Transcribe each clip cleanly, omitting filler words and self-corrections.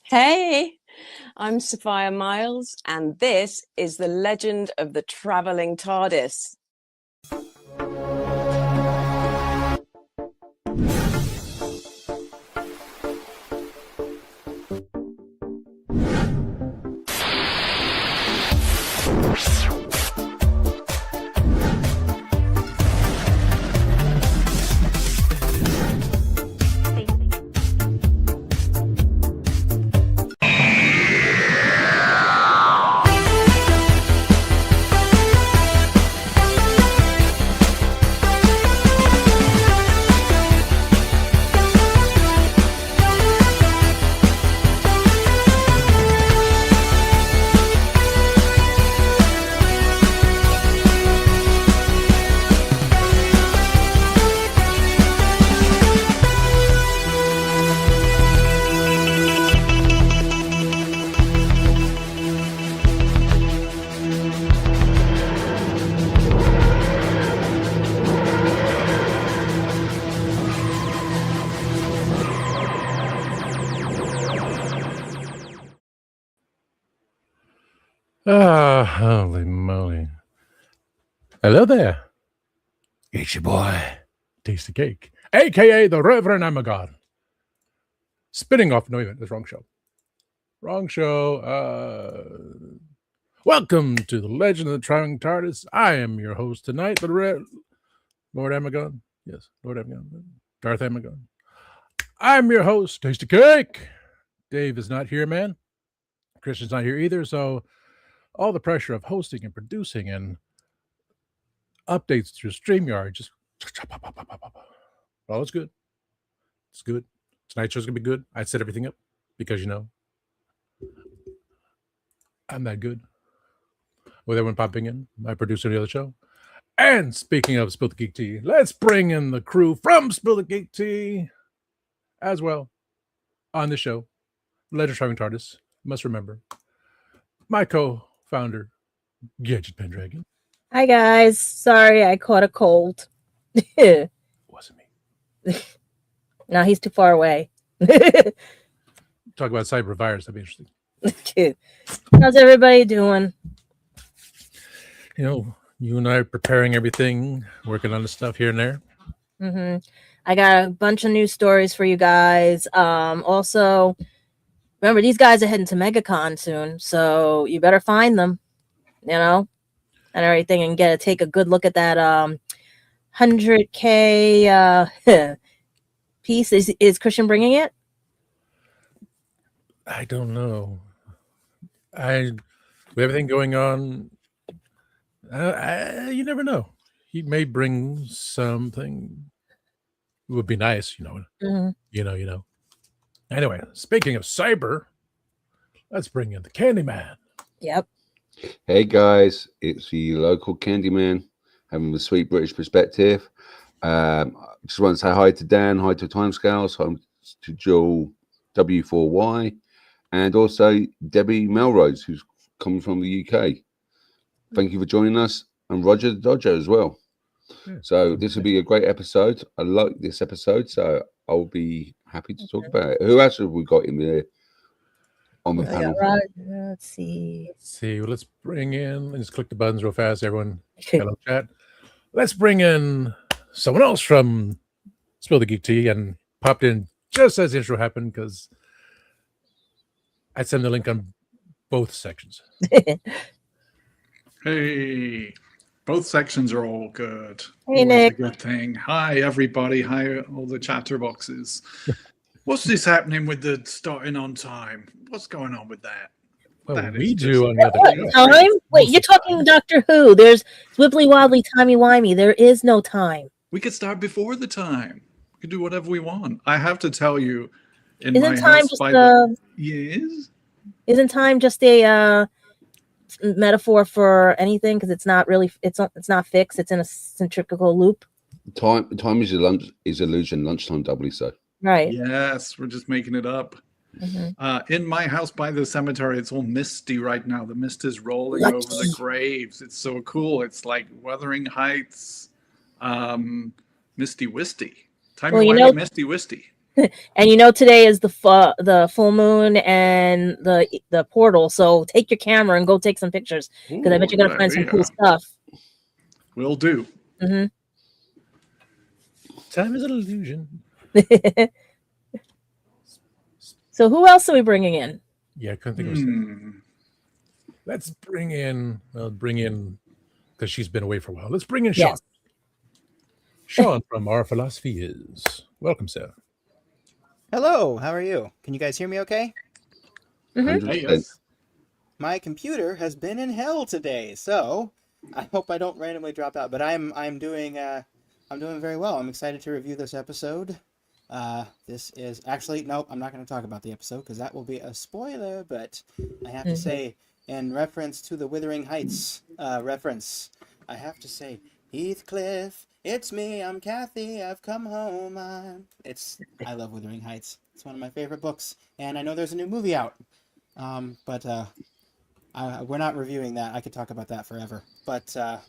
Hey, I'm Sophia Miles, and this is the legend of the travelling TARDIS. Holy moly. Hello there. It's your boy, Tasty Cake, a.k.a. the Reverend Amagon. Spinning off, no, wait a minute, that's wrong show. Wrong show. Welcome to the Legend of the Traveling TARDIS. I am your host tonight, Lord Amagon. Yes, Lord Amagon. Darth Amagon. I'm your host, Tasty Cake. Dave is not here, man. Christian's not here either, so all the pressure of hosting and producing and updates through StreamYard just well, it's good. It's good. Tonight's show's gonna be good. I set everything up because I'm that good. With everyone popping in, my producer of the other show. And speaking of Spill the Geek Tea, let's bring in the crew from Spill the Geek Tea as well on the show. Legend of Traveling TARDIS. Must remember my co-founder, Gadget Pendragon. Hi guys, sorry I caught a cold. Wasn't me. No, he's too far away. Talk about cyber virus, that'd be interesting. How's everybody doing? You and I are preparing everything, working on the stuff here and there. Mm-hmm. I got a bunch of news stories for you guys. Also, remember, these guys are heading to MegaCon soon, so you better find them, and everything, and take a good look at that 100K piece. Is Christian bringing it? I don't know. With everything going on, you never know. He may bring something. It would be nice, Mm-hmm. Anyway, speaking of cyber, let's bring in the Candyman. Yep. Hey guys, it's the local Candyman, having the sweet British perspective. Just want to say hi to Dan, hi to Timescales, hi to Joel W4Y, and also Debbie Melrose, who's coming from the UK. Thank you for joining us, and Roger the Dodger as well. Yeah. So this will be a great episode. I like this episode, so I'll be happy to talk about it. Who else have we got in there on the panel? Let's see. Let's bring in. Let's click the buttons real fast. Everyone, hello chat. Let's bring in someone else from Spill the Geek Tea and popped in just as the intro happened because I sent the link on both sections. Hey, both sections are all good. Hey, Nick. A good thing. Hi, everybody. Hi, all the chatterboxes. What's this happening with the starting on time? What's going on with that? Well, we do on the other show. Time? Wait, you're talking Doctor Who. There's wibbly wobbly, timey wimey. There is no time. We could start before the time. We could do whatever we want. I have to tell you, Isn't time just a metaphor for anything? Because it's not really. It's not fixed. It's in a centrifugal loop. Time is illusion. Lunchtime doubly so. Right. Yes, we're just making it up. Mm-hmm. In my house by the cemetery, it's all misty right now. The mist is rolling over the graves. It's so cool. It's like Wuthering Heights, Misty Wisty. Misty Wisty. And today is the full moon and the portal. So take your camera and go take some pictures because I bet you're gonna find some cool stuff. Will do. Mm-hmm. Time is an illusion. So who else are we bringing in? Yeah, I couldn't think of something. Let's bring in, because she's been away for a while. Let's bring in Sean. Yes. Sean from Our Philosophy Is. Welcome, sir. Hello, how are you? Can you guys hear me okay? Mm-hmm. Hey, yes. My computer has been in hell today, so I hope I don't randomly drop out, but I'm doing very well. I'm excited to review this episode. This is actually, nope, I'm not going to talk about the episode because that will be a spoiler, but I have to say, in reference to the Wuthering Heights reference, I have to say, Heathcliff, it's me, I'm Kathy, I've come home. I love Wuthering Heights. It's one of my favorite books, and I know there's a new movie out, but we're not reviewing that. I could talk about that forever, but I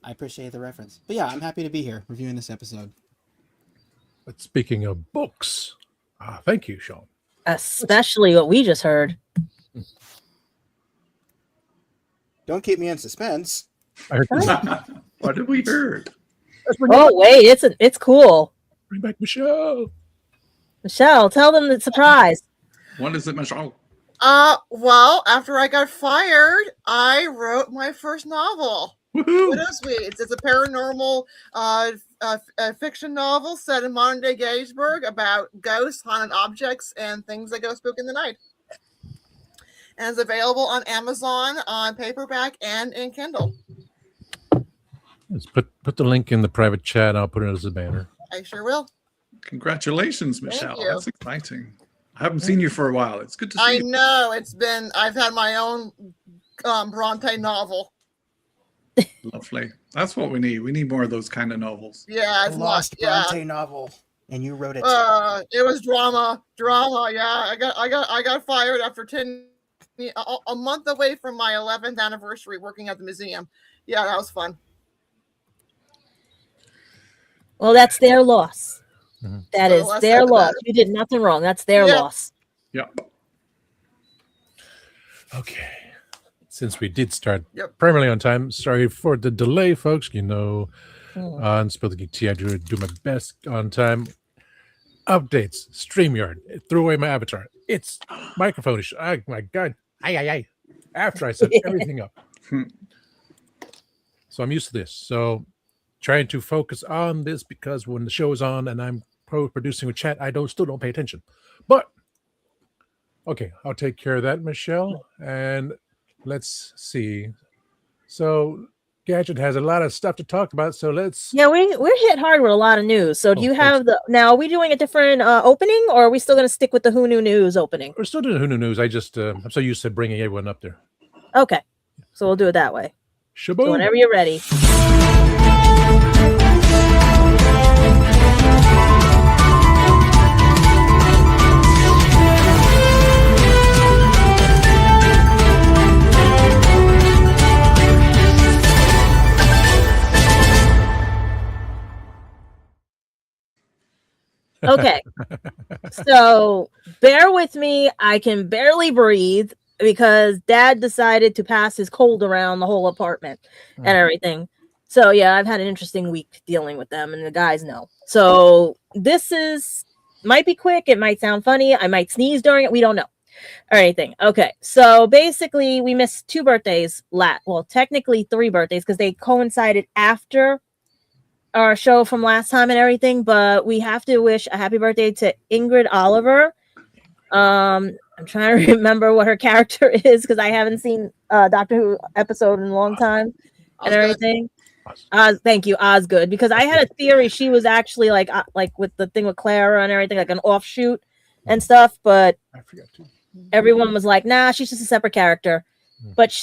appreciate the reference. But yeah, I'm happy to be here reviewing this episode. But speaking of books, thank you, Sean. Especially what we just heard. Don't keep me in suspense. I heard What did we heard? Oh wait, it's cool. Bring back Michelle. Michelle, tell them the surprise. What is it, Michelle? Well, after I got fired, I wrote my first novel. Woohoo! Bittersweet. It's a paranormal fiction novel set in modern day Gettysburg about ghosts, haunted objects, and things that go spook in the night. And it's available on Amazon on paperback and in Kindle. Let's put the link in the private chat. I'll put it as a banner. I sure will. Congratulations, Michelle. you. That's exciting. I haven't seen you for a while. It's good to see I you. know I've had my own Bronte novel. Lovely. That's what we need. We need more of those kind of novels. Yeah, A it's lost yeah. Bronte novel, and you wrote it. It was drama. Yeah, I got fired after a month away from my 11th anniversary working at the museum. Yeah, that was fun. Well, that's their loss. Mm-hmm. That So is the less their said, the loss. better. You did nothing wrong. That's their Yeah. loss. Yeah. Okay. Since we did start Yep. primarily on time, sorry for the delay, folks. Hmm. On Spill the Geek Tea, I do my best on time. Updates, StreamYard. It threw away my avatar. It's microphone issue. Oh my God. Aye. After I set everything up. So I'm used to this. So trying to focus on this because when the show is on and I'm producing with chat, I still don't pay attention. But okay, I'll take care of that, Michelle. And let's see. So Gadget has a lot of stuff to talk about. So let's. Yeah, we're hit hard with a lot of news. So do you have now? Are we doing a different opening, or are we still going to stick with the Who Knew News opening? We're still doing Who Knew News. I just I'm so used to bringing everyone up there. Okay, so we'll do it that way. Shaboom. So whenever you're ready. Okay, so bear with me. I can barely breathe because Dad decided to pass his cold around the whole apartment and everything. So yeah, I've had an interesting week dealing with them, and the guys know. So this might be quick. It might sound funny. I might sneeze during it. We don't know or anything. Okay, so basically we missed 2 birthdays. Well, technically 3 birthdays because they coincided after our show from last time and everything, but we have to wish a happy birthday to Ingrid Oliver. I'm trying to remember what her character is because I haven't seen Doctor Who episode in a long time and everything. Thank you, Osgood, because I had a theory she was actually like with the thing with Clara and everything, like an offshoot and stuff, but I forgot to. Everyone was like, nah, she's just a separate character. But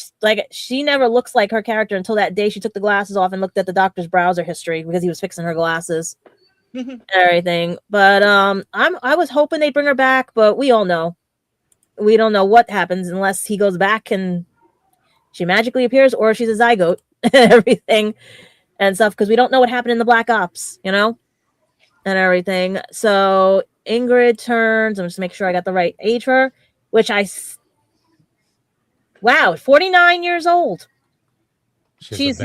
she never looks like her character until that day she took the glasses off and looked at the doctor's browser history because he was fixing her glasses and everything. But I was hoping they'd bring her back, but we all know. We don't know what happens unless he goes back and she magically appears or she's a zygote and everything and stuff because we don't know what happened in the Black Ops, and everything. So Ingrid turns, I'm just make sure I got the right age for her, wow, 49 years old. She's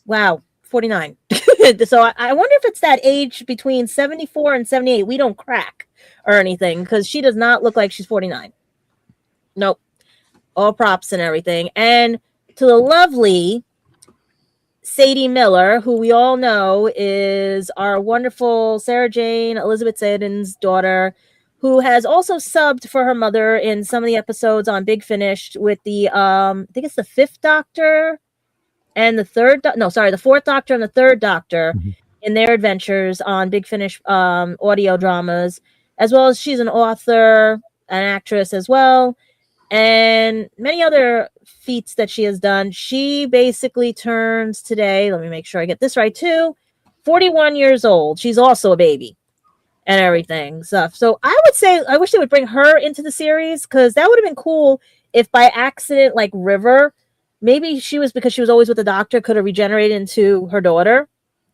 wow, 49. So I wonder if it's that age between 74 and 78. We don't crack or anything because she does not look like she's 49. Nope. All props and everything. And to the lovely Sadie Miller, who we all know is our wonderful Sarah Jane Elizabeth Siddon's daughter, who has also subbed for her mother in some of the episodes on Big Finish with the I think it's the Fifth Doctor and the Fourth Doctor and the Third Doctor in their adventures on Big Finish audio dramas, as well as she's an author, an actress as well, and many other feats that she has done. She basically turns today, let me make sure I get this right too, 41 years old. She's also a baby and everything stuff. So I would say I wish they would bring her into the series, because that would have been cool if by accident, like River, maybe she was, because she was always with the Doctor, could have regenerated into her daughter,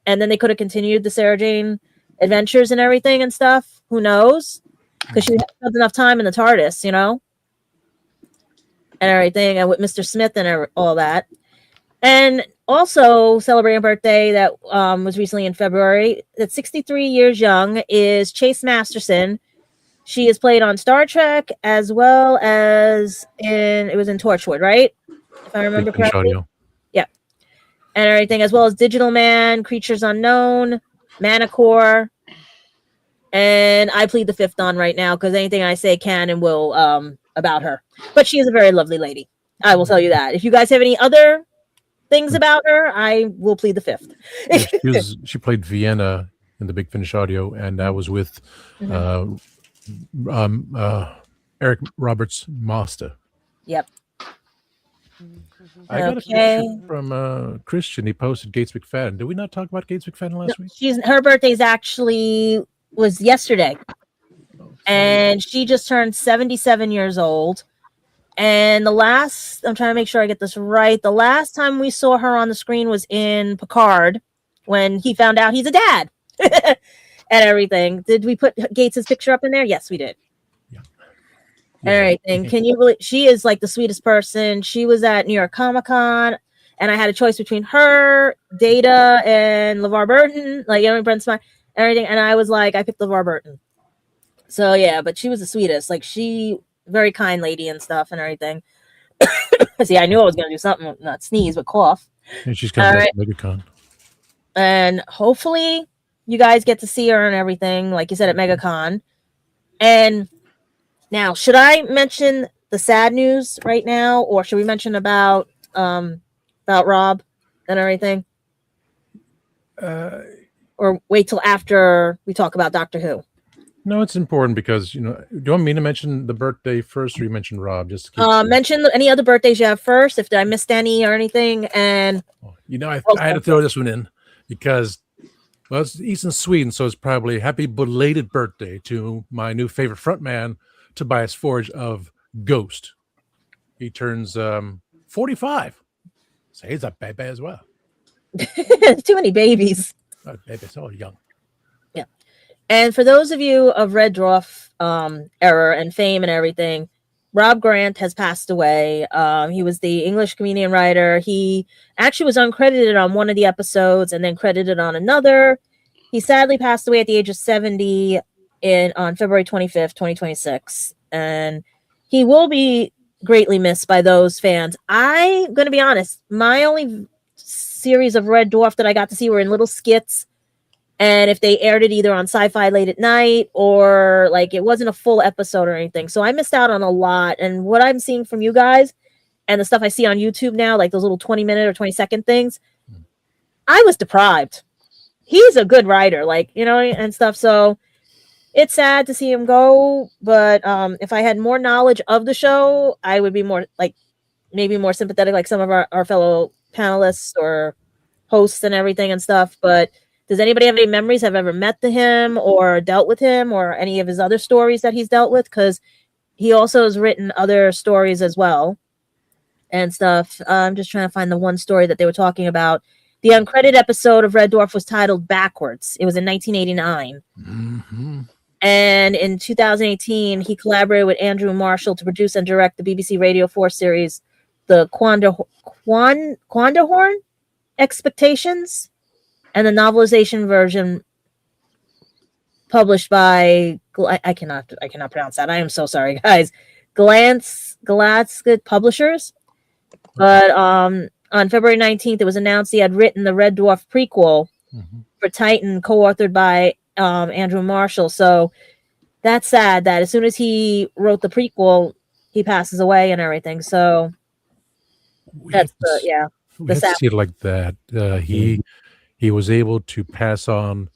and then they could have continued the Sarah Jane adventures and everything and stuff. Who knows? Because she had enough time in the TARDIS, you know, and everything, and with Mr. Smith and all that. And also celebrating a birthday that was recently in February, that's 63 years young, is Chase Masterson. She is played on Star Trek as well as it was in Torchwood, right? If I remember correctly. Yeah. And everything, as well as Digital Man, Creatures Unknown, Manicore. And I plead the fifth on right now, because anything I say can and will about her. But she is a very lovely lady. I will tell you that. If you guys have any other things about her, I will plead the fifth. She played Vienna in the Big Finish audio, and that was with Eric Roberts' master. Yep. I got a picture from Christian. He posted Gates McFadden. Did we not talk about Gates McFadden last week? Her birthday's actually was yesterday. And she just turned 77 years old. And I'm trying to make sure I get this right. The last time we saw her on the screen was in Picard, when he found out he's a dad and everything. Did we put Gates' picture up in there? Yes, we did. Yeah. All right. And can you believe she is like the sweetest person? She was at New York Comic-Con, and I had a choice between her, Data, and LeVar Burton, like, you know, Brent Spine, everything. And I was like, I picked LeVar Burton. So yeah, but she was the sweetest. Like, she very kind lady and stuff and everything. See, I knew I was gonna do something, not sneeze, but cough. And she's coming back to MegaCon. And hopefully you guys get to see her and everything, like you said, at MegaCon. And now, should I mention the sad news right now, or should we mention about Rob and everything? Or wait till after we talk about Doctor Who? No, it's important because, you know, do you want me to mention the birthday first, or you mention Rob? Just to keep mention any other birthdays you have first, if I missed any or anything. And you know, I had to throw this one in because, well, he's in Sweden, so it's probably happy belated birthday to my new favorite frontman, Tobias Forge of Ghost. He turns 45, so he's a baby as well. Too many babies. Baby's all young. And for those of you of Red Dwarf era and fame and everything, Rob Grant has passed away. He was the English comedian writer. He actually was uncredited on one of the episodes and then credited on another. He sadly passed away at the age of 70 on February 25th, 2026. And he will be greatly missed by those fans. I'm going to be honest. My only series of Red Dwarf that I got to see were in little skits. And if they aired it either on Sci-Fi late at night, or like it wasn't a full episode or anything. So I missed out on a lot. And what I'm seeing from you guys and the stuff I see on YouTube now, like those little 20-minute or 20-second things, I was deprived. He's a good writer, like, you know, and stuff. So it's sad to see him go. But if I had more knowledge of the show, I would be more like maybe more sympathetic, like some of our fellow panelists or hosts and everything and stuff. But does anybody have any memories, have ever met him or dealt with him or any of his other stories that he's dealt with? Because he also has written other stories as well and stuff. I'm just trying to find the one story that they were talking about. The uncredited episode of Red Dwarf was titled Backwards. It was in 1989. Mm-hmm. And in 2018, he collaborated with Andrew Marshall to produce and direct the BBC Radio 4 series, The Quandahorn Expectations, and the novelization version published by I cannot pronounce that. I am so sorry, guys. Gladsgood Publishers. But on February 19th, it was announced he had written the Red Dwarf prequel for Titan, co-authored by Andrew Marshall. So that's sad that as soon as he wrote the prequel, he passes away and everything. So that's we have to see it like that. He was able to pass on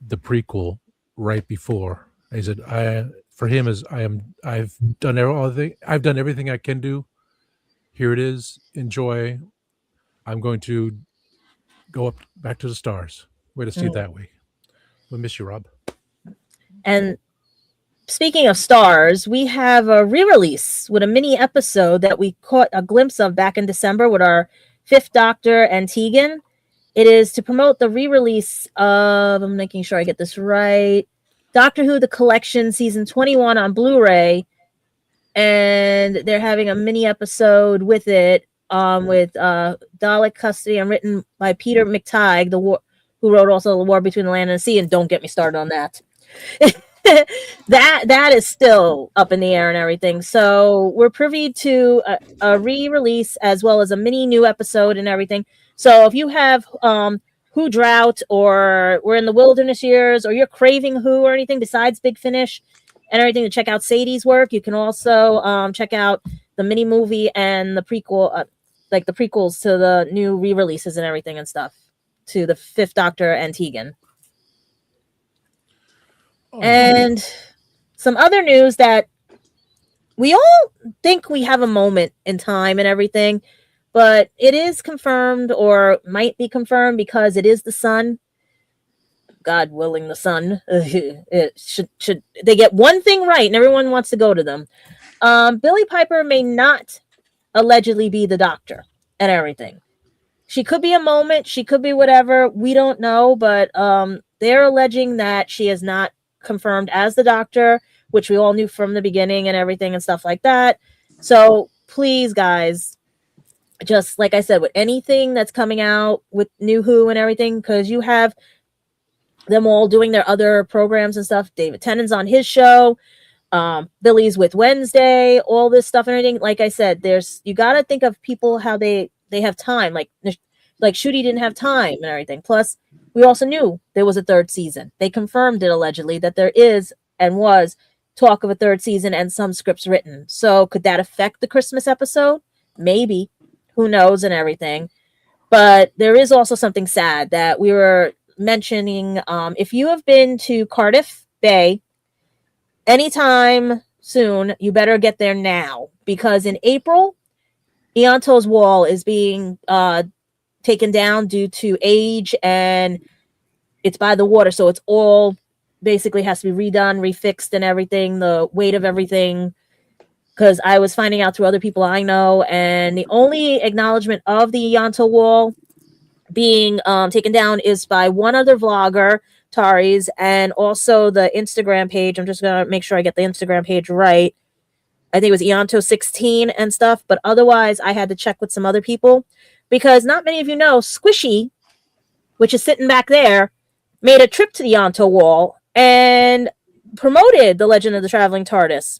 the prequel right before. He said, I've done everything I can do. Here it is. Enjoy. I'm going to go back to the stars. Way to see it that way. We'll miss you, Rob. And speaking of stars, we have a re-release with a mini episode that we caught a glimpse of back in December with our Fifth Doctor and Tegan. It is to promote the re-release of, I'm making sure I get this right, Doctor Who The Collection Season 21 on Blu-ray. And they're having a mini episode with it with Dalek Custody and written by Peter McTighe, who wrote also The War Between the Land and the Sea. And don't get me started on that. that is still up in the air and everything. So we're privy to a re-release as well as a mini new episode and everything. So if you have Who drought, or we're in the wilderness years, or you're craving Who or anything besides Big Finish and everything, to check out Sadie's work, you can also check out the mini movie and the prequel, like the prequels to the new re-releases and everything and stuff to the Fifth Doctor and Tegan. And some other news that we all think we have a moment in time and everything, but it is confirmed, or might be confirmed, because it is the Sun. God willing, the Sun. It should they get one thing right and everyone wants to go to them. Billie Piper may not allegedly be the Doctor and everything. She could be a moment, she could be whatever, we don't know, but they're alleging that she is not confirmed as the Doctor, which we all knew from the beginning and everything and stuff like that. So please, guys, just like I said, with anything that's coming out with New Who and everything, because you have them all doing their other programs and stuff. David Tennant's on his show, Billy's with Wednesday, all this stuff and everything. Like I said, you got to think of people how they have time. Like Shooty didn't have time and everything. Plus, we also knew there was a third season. They confirmed it allegedly that there is and was talk of a third season and some scripts written. So could that affect the Christmas episode? Maybe. Who knows and everything. But there is also something sad that we were mentioning. If you have been to Cardiff Bay anytime soon, you better get there now, because in April, Ianto's wall is being taken down due to age, and it's by the water, so it's all basically has to be redone, refixed and everything, the weight of everything, because I was finding out through other people I know, and the only acknowledgement of the Ianto wall being taken down is by one other vlogger, Tari's, and also the Instagram page. I'm just going to make sure I get the Instagram page right. I think it was Ianto16 and stuff, but otherwise I had to check with some other people, because not many of you know, Squishy, which is sitting back there, made a trip to the Ianto wall and promoted the Legend of the Traveling TARDIS.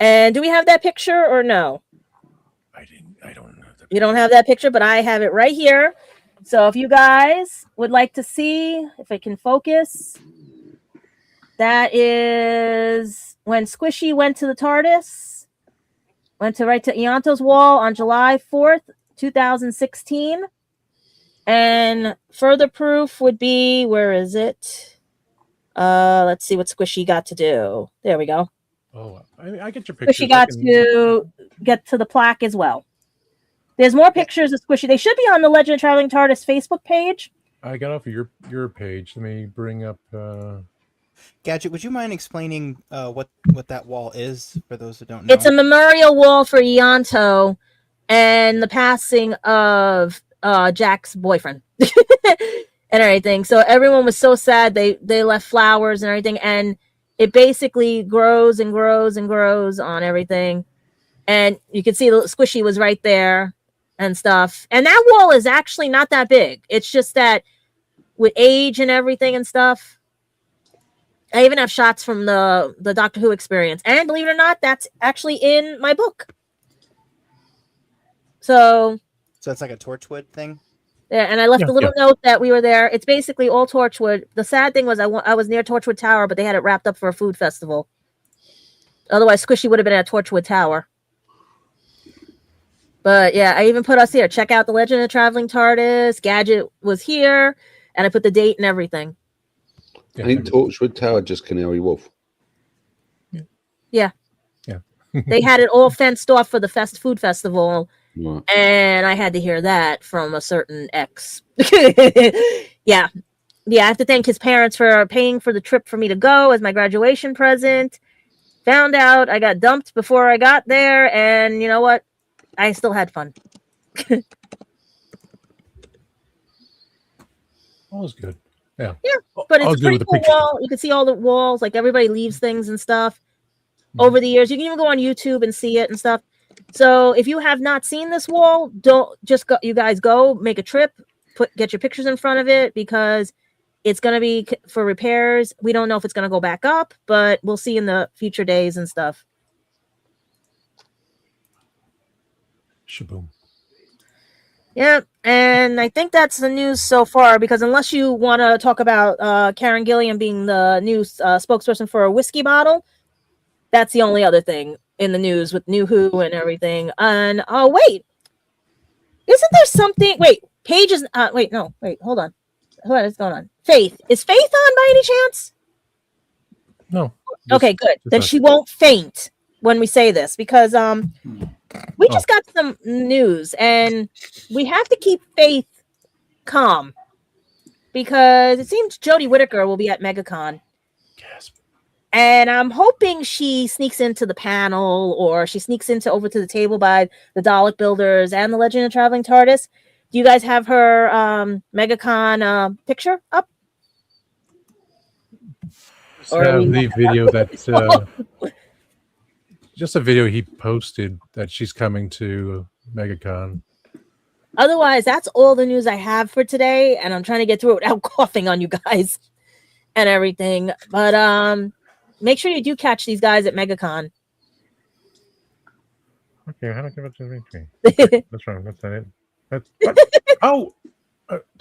And do we have that picture or no? I don't know. You don't have that picture, but I have it right here. So if you guys would like to see, if I can focus, that is when Squishy went to the TARDIS, went to right to Ianto's wall on July 4th, 2016. And further proof would be, where is it? Let's see what Squishy got to do. There we go. Oh, I get your picture. Squishy got to get to the plaque as well. There's more pictures of Squishy. They should be on the Legend of Traveling TARDIS Facebook page. I got off of your page. Let me bring up. Gadget, would you mind explaining what that wall is for those who don't know? It's a memorial wall for Ianto and the passing of Jack's boyfriend and everything. So everyone was so sad. They left flowers and everything, and it basically grows and grows and grows on everything. And you can see the squishy was right there and stuff. And that wall is actually not that big. It's just that with age and everything and stuff. I even have shots from the Doctor Who experience. And believe it or not, that's actually in my book. So it's like a Torchwood thing? Yeah, and I left a little note that we were there. It's basically all Torchwood. The sad thing was I was near Torchwood Tower, but they had it wrapped up for a food festival. Otherwise, Squishy would have been at Torchwood Tower. But yeah, I even put us here. Check out the Legend of the Traveling TARDIS. Gadget was here, and I put the date and everything. Ain't Torchwood Tower just Canary Wharf? Yeah. They had it all fenced off for the food festival. Right. And I had to hear that from a certain ex. Yeah. I have to thank his parents for paying for the trip for me to go as my graduation present. Found out I got dumped before I got there, and you know what? I still had fun. All was good. Yeah. But it's a pretty cool wall. You can see all the walls, like everybody leaves things and stuff over the years. You can even go on YouTube and see it and stuff. So if you have not seen this wall, don't just go. You guys go make a trip, get your pictures in front of it, because it's going to be for repairs. We don't know if it's going to go back up, but we'll see in the future days and stuff. Shaboom. Yeah, and I think that's the news so far, because unless you want to talk about Karen Gilliam being the new spokesperson for a whiskey bottle, that's the only other thing in the news with New Who and everything. And wait, isn't there something? Wait, Paige is. Hold on. What is going on? Faith, is Faith on by any chance? No. Okay, good. Then she won't faint when we say this, because we just got some news, and we have to keep Faith calm, because it seems Jodie Whittaker will be at MegaCon. Yes. And I'm hoping she sneaks into the panel, or she sneaks over to the table by the Dalek Builders and the Legend of Traveling TARDIS. Do you guys have her MegaCon picture up? Or the video that just a video he posted that she's coming to MegaCon. Otherwise, that's all the news I have for today, and I'm trying to get through it without coughing on you guys and everything. But make sure you do catch these guys at MegaCon. Okay, how do I give it to me? That's wrong. That's not it. That's I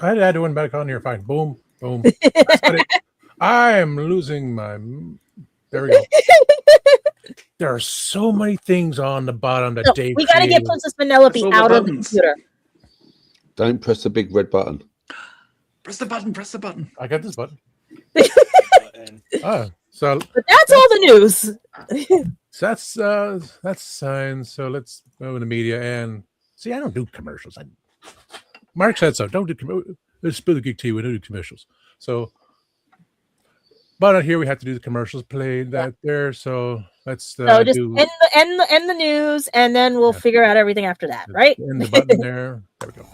had to win MegaCon here. Fine. Boom. Boom. That's not it. I am losing my. There we go. There are so many things on the bottom that Dave. We got to get Princess Penelope out of the computer. Don't press the big red button. Press the button. Press the button. I got this button. But that's all the news. So that's signs. So let's go into media and see. I don't do commercials. Mark said so. Don't do commercials. It's Spill the Geek Tea. We don't do commercials. So, but here we have to do the commercials. Play that there. So let's just end the news, and then we'll figure out everything after that. Right? End the button there. There we go.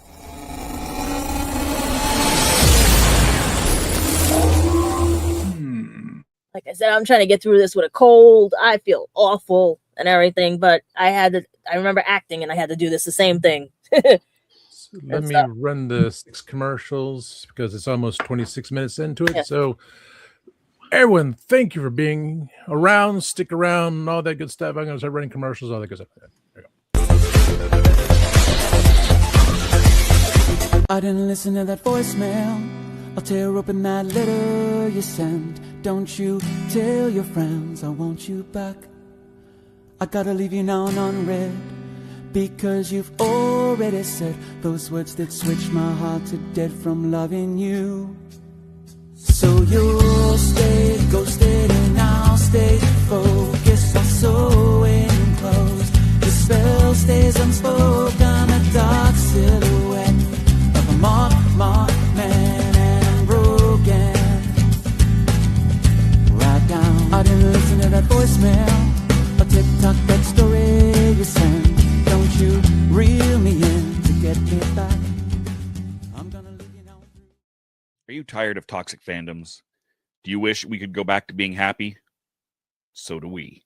Like I said, I'm trying to get through this with a cold. I feel awful and everything, but I remember acting, and I had to do the same thing. So let me run the 6 commercials, because it's almost 26 minutes into it. Yeah. So everyone, thank you for being around. Stick around and all that good stuff. I'm going to start running commercials, all that good stuff. There you go. I didn't listen to that voicemail. I'll tear open that letter you sent. Don't you tell your friends I want you back. I gotta leave you now unread, because you've already said those words that switched my heart to dead from loving you. So you'll stay ghosted and I'll stay focused on sewing clothes. The spell stays unspoken, a dark silhouette of a marked man and broken. Right down, I didn't listen to that voicemail. A tick-tock, that story you sent. Don't you reel me in to get me back. tired of toxic fandoms? Do you wish we could go back to being happy? So do we.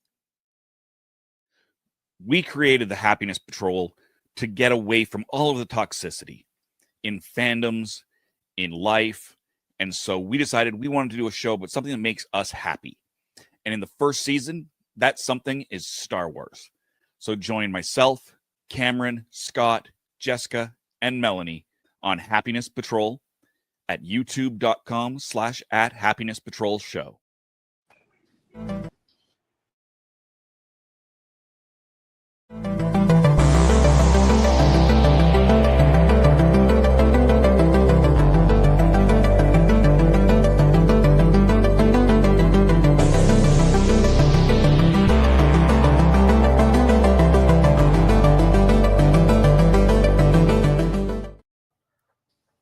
We created the Happiness Patrol to get away from all of the toxicity in fandoms, in life. And so we decided we wanted to do a show about something that makes us happy. And in the first season, that something is Star Wars. So join myself, Cameron, Scott, Jessica, and Melanie on Happiness Patrol at youtube.com/@happinesspatrolshow.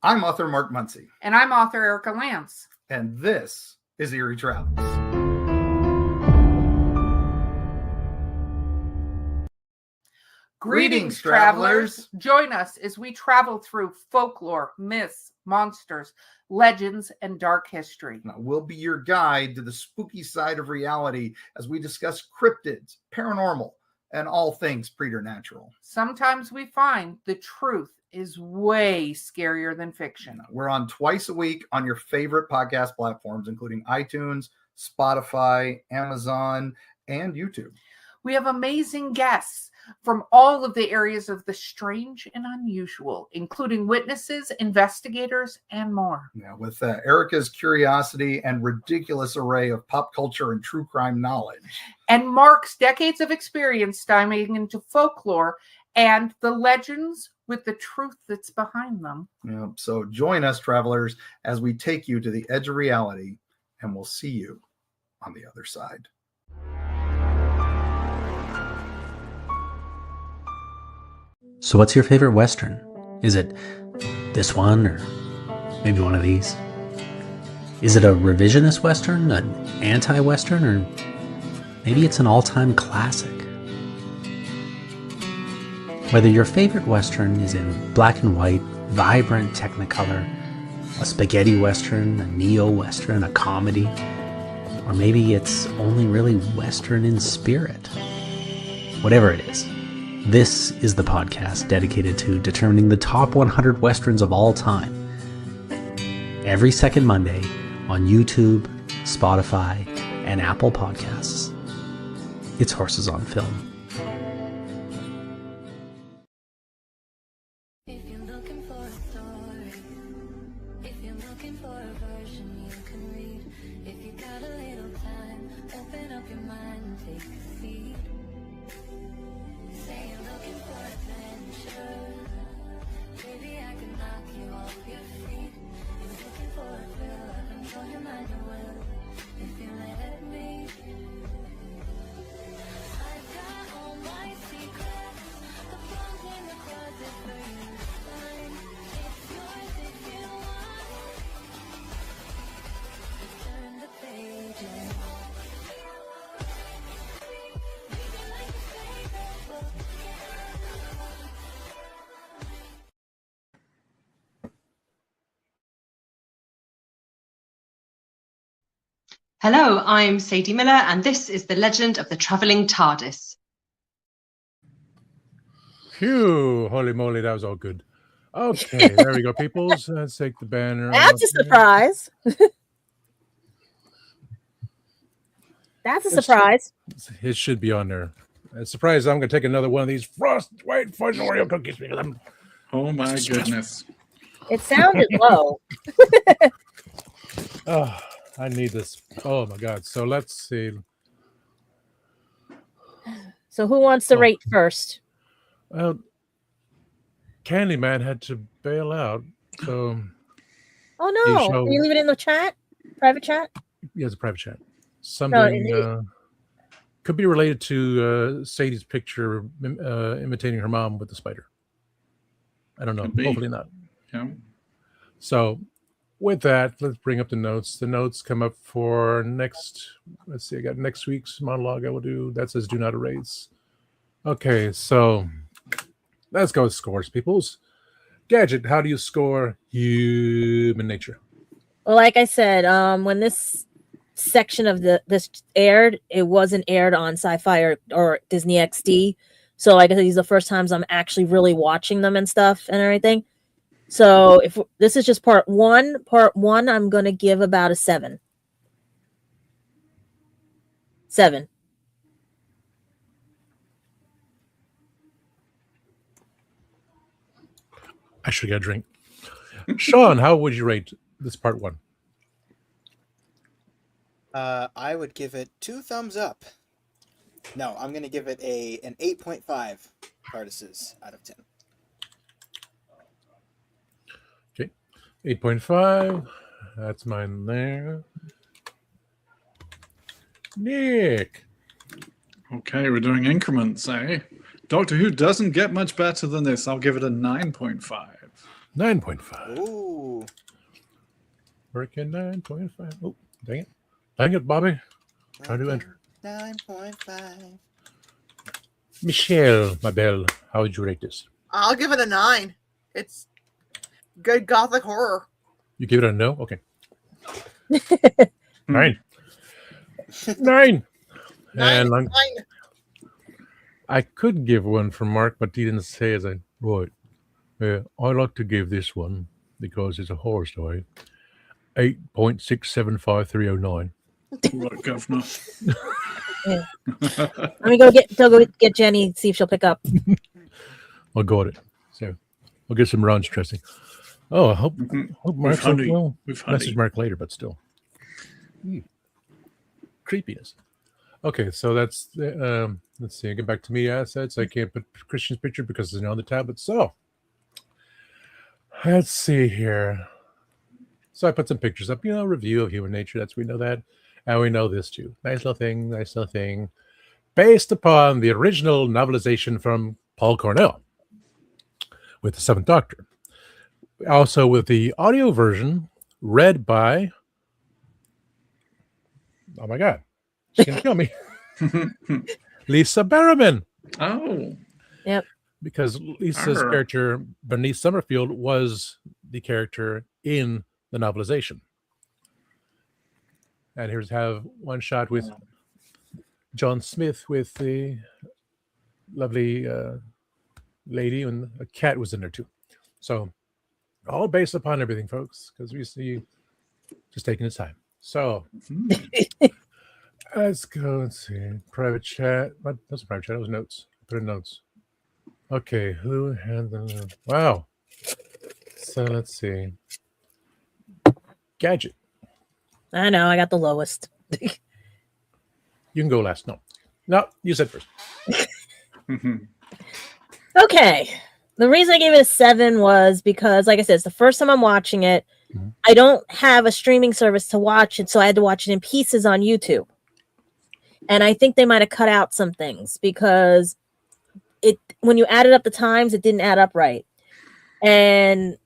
I'm author Mark Muncy. And I'm author Erica Lance. And this is Eerie Travels. Greetings, travelers. Join us as we travel through folklore, myths, monsters, legends, and dark history. Now, we'll be your guide to the spooky side of reality as we discuss cryptids, paranormal, and all things preternatural. Sometimes we find the truth is way scarier than fiction. We're on twice a week on your favorite podcast platforms, including iTunes, Spotify, Amazon, and YouTube. We have amazing guests from all of the areas of the strange and unusual, including witnesses, investigators, and more. Now, with Erica's curiosity and ridiculous array of pop culture and true crime knowledge. And Mark's decades of experience diving into folklore and the legends with the truth that's behind them. Yeah, so join us, travelers, as we take you to the edge of reality, and we'll see you on the other side. So what's your favorite Western? Is it this one or maybe one of these? Is it a revisionist Western, an anti-Western, or maybe it's an all-time classic? Whether your favorite Western is in black and white, vibrant Technicolor, a spaghetti Western, a neo-Western, a comedy, or maybe it's only really Western in spirit. Whatever it is, this is the podcast dedicated to determining the top 100 Westerns of all time. Every second Monday on YouTube, Spotify, and Apple Podcasts. It's Horses on Film. Hello, I'm Sadie Miller, and this is The Legend of the Travelling TARDIS. Phew, holy moly, that was all good. Okay, there we go, peoples. Let's take the banner. That's a surprise. That's a surprise. It should be on there. Surprise, I'm going to take another one of these Frost White Fudge Oreo cookies because I'm... Oh, my goodness. It sounded low. Oh, I need this. Oh, my God. So let's see. So who wants to rate first? Well, Candyman had to bail out. So. Oh, no. Can you leave it in the chat? Private chat? Yeah, it's a private chat. Something could be related to Sadie's picture imitating her mom with the spider. I don't know. Hopefully not. Yeah. So with that, let's bring up the notes. The notes come up for next. Let's see. I got next week's monologue I will do. That says do not erase. Okay, so let's go with scores, peoples. Gadget, how do you score Human Nature? Well, like I said, when this section of this aired, it wasn't aired on Sci-Fi or Disney XD. So like I said, these are the first times I'm actually really watching them and stuff and everything. So if this is just part one, I'm gonna give about a 7. 7. I should get a drink. Sean, how would you rate this part 1? I would give it 2 thumbs up. No, I'm gonna give it an 8.5 TARDISes out of 10. Okay, 8.5. That's mine there. Nick. Okay, we're doing increments, eh? Doctor Who doesn't get much better than this. I'll give it a 9.5. 9.5. Ooh. Working 9.5. Oh, dang it. Dang it, Bobby. Trying to enter. 9.5. Michelle, my belle, how would you rate this? I'll give it a 9. It's good gothic horror. You give it a no? Okay. 9. 9. And 9. I could give one for Mark, but he didn't say as I wrote. I like to give this one, because it's a horror story, 8.675309. Right, Governor. Yeah. Let me go get Jenny, see if she'll pick up. I got it. So I'll get some ranch dressing. Oh, I hope Mark's honey. well. With honey. Message Mark later, but still. Creepiness. Okay, so that's let's see. Get back to me assets. I can't put Christian's picture because it's on the tablet. So let's see here. So I put some pictures up. Review of human nature. We know that, and we know this too. Nice little thing. Based upon the original novelization from Paul Cornell with the Seventh Doctor. Also with the audio version read by. Oh my God. She's going to kill me. Lisa Barrowman. Oh. Yep. Because Lisa's character, Bernice Summerfield, was the character in the novelization. And here's one shot with John Smith with the lovely lady, and a cat was in there too. So all based upon everything, folks, because we see just taking his time. So let's go and see. Private chat. What? That's a private chat. That was notes. Put in notes. Okay. Who had the. Wow. So let's see. Gadget. I know. I got the lowest. You can go last. No, you said first. Okay. The reason I gave it a 7 was because, like I said, it's the first time I'm watching it. Mm-hmm. I don't have a streaming service to watch it, so I had to watch it in pieces on YouTube. And I think they might have cut out some things because when you added up the times, it didn't add up right. And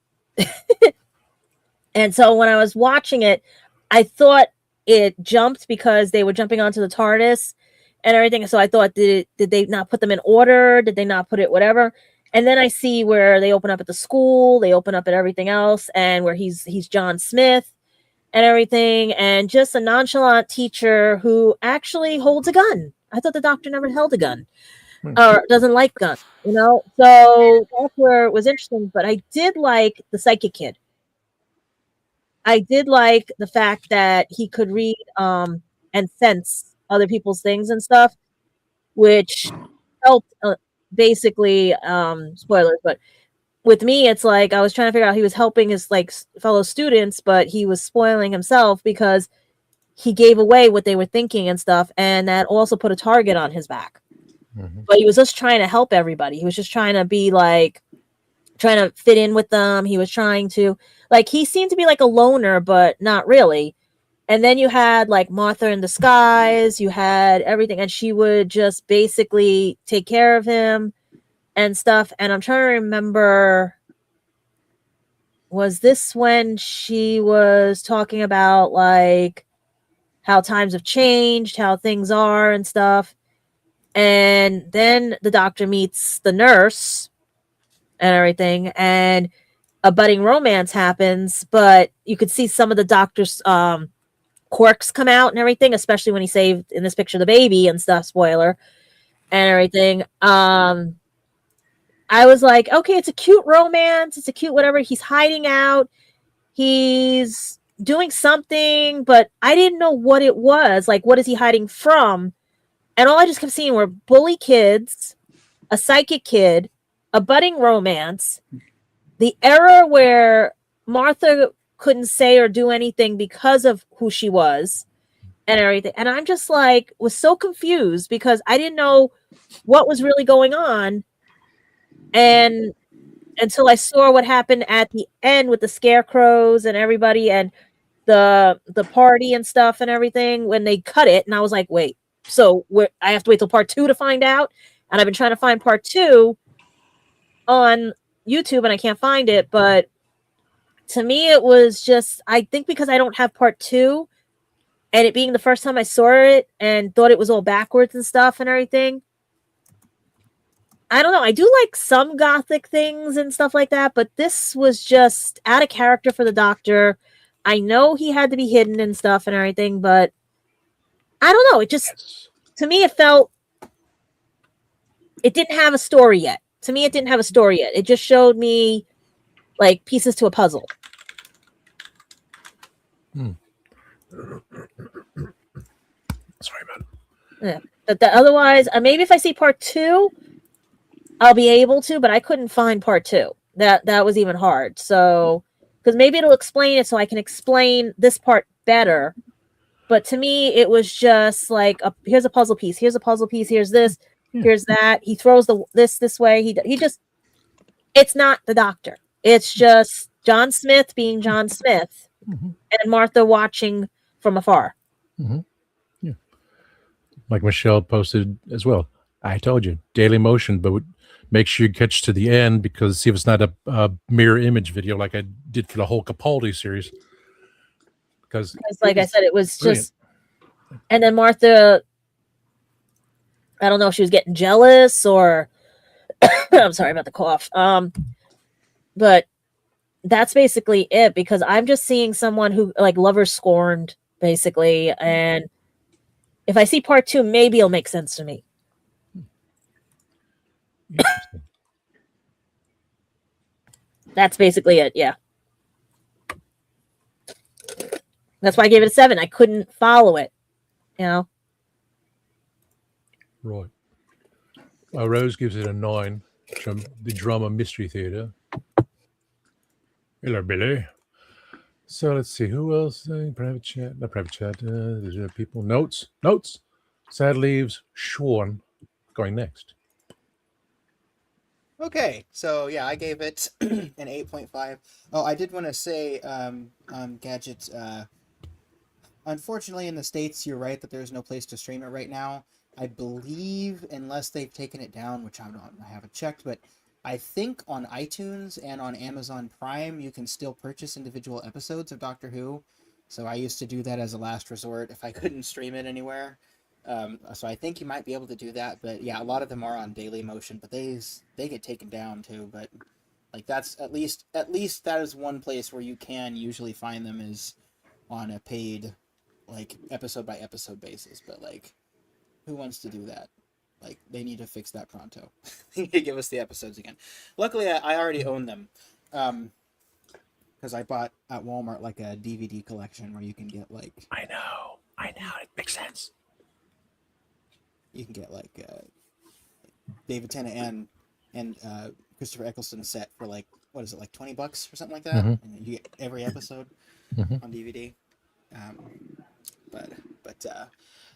and so when I was watching it, I thought it jumped because they were jumping onto the TARDIS and everything. So I thought, did they not put them in order? Did they not put it whatever? And then I see where they open up at the school, they open up at everything else, and where he's John Smith and everything, and just a nonchalant teacher who actually holds a gun. I thought the Doctor never held a gun or doesn't like guns, So that's where it was interesting. But I did like the psychic kid. I did like the fact that he could read and sense other people's things and stuff, which helped basically spoilers. But with me, it's like I was trying to figure out he was helping his fellow students, but he was spoiling himself because he gave away what they were thinking and stuff, and that also put a target on his back. Mm-hmm. But he was just trying to help everybody. He was just trying to be trying to fit in with them. He was trying to he seemed to be like a loner, but not really. And then you had Martha in disguise, you had everything, and she would just basically take care of him and stuff. And I'm trying to remember, was this when she was talking about how times have changed, how things are and stuff? And then the Doctor meets the nurse and everything, and a budding romance happens, but you could see some of the doctor's quirks come out and everything, especially when he saved in this picture the baby and stuff, spoiler and everything. I was like, okay, it's a cute romance, it's a cute whatever. He's hiding out, he's doing something, but I didn't know what it was. Like, what is he hiding from? And all I just kept seeing were bully kids, a psychic kid, a budding romance, the era where Martha couldn't say or do anything because of who she was and everything. And I'm just like, was so confused because I didn't know what was really going on. And until I saw what happened at the end with the scarecrows and everybody and the party and stuff and everything when they cut it. And I was like, wait, so I have to wait till part 2 to find out. And I've been trying to find part 2 on YouTube and I can't find it. But to me, it was just, I think because I don't have part 2 and it being the first time I saw it and thought it was all backwards and stuff and everything. I don't know. I do like some gothic things and stuff like that, but this was just out of character for the Doctor. I know he had to be hidden and stuff and everything, but I don't know. It just, to me, it felt, it didn't have a story yet. To me, it didn't have a story yet. It just showed me like pieces to a puzzle. Sorry, man. Yeah. But otherwise, maybe if I see part 2, I'll be able to, but I couldn't find part 2. That was even hard. So, because maybe it'll explain it so I can explain this part better. But to me, it was just like, here's a puzzle piece. Here's a puzzle piece. Here's this. Here's that. He throws this way. He just, it's not the Doctor. It's just John Smith being John Smith and Martha watching from afar. Yeah. Like Michelle posted as well. I told you, Daily Motion, but make sure you catch to the end because see if it's not a mirror image video like I did for the whole Capaldi series. Because like I said, it was just, and then Martha, I don't know if she was getting jealous or I'm sorry about the cough. But that's basically it because I'm just seeing someone who like lovers scorned basically. And if I see part 2, maybe it'll make sense to me. That's basically it. Yeah. That's why I gave it a 7. I couldn't follow it, you know? Right. Rose gives it a 9 from the Drama Mystery Theatre. Hello, Billy. So let's see. Who else? Private chat. Not private chat. There's people. Notes. Sad leaves. Sean going next. Okay, so yeah, I gave it an 8.5. Oh, I did want to say, Gadget, unfortunately in the States, you're right that there's no place to stream it right now. I believe, unless they've taken it down, which I haven't checked, but I think on iTunes and on Amazon Prime, you can still purchase individual episodes of Doctor Who. So I used to do that as a last resort if I couldn't stream it anywhere. So I think you might be able to do that, but yeah, a lot of them are on Daily Motion, but they get taken down too. But like that's at least that is one place where you can usually find them is on a paid like episode by episode basis. But like, who wants to do that? Like they need to fix that pronto. They need to give us the episodes again. Luckily, I already own them because I bought at Walmart like a DVD collection where you can get like I know it makes sense. You can get like David Tennant and Christopher Eccleston set for like what is it like $20 or something like that, and you get every episode on DVD. But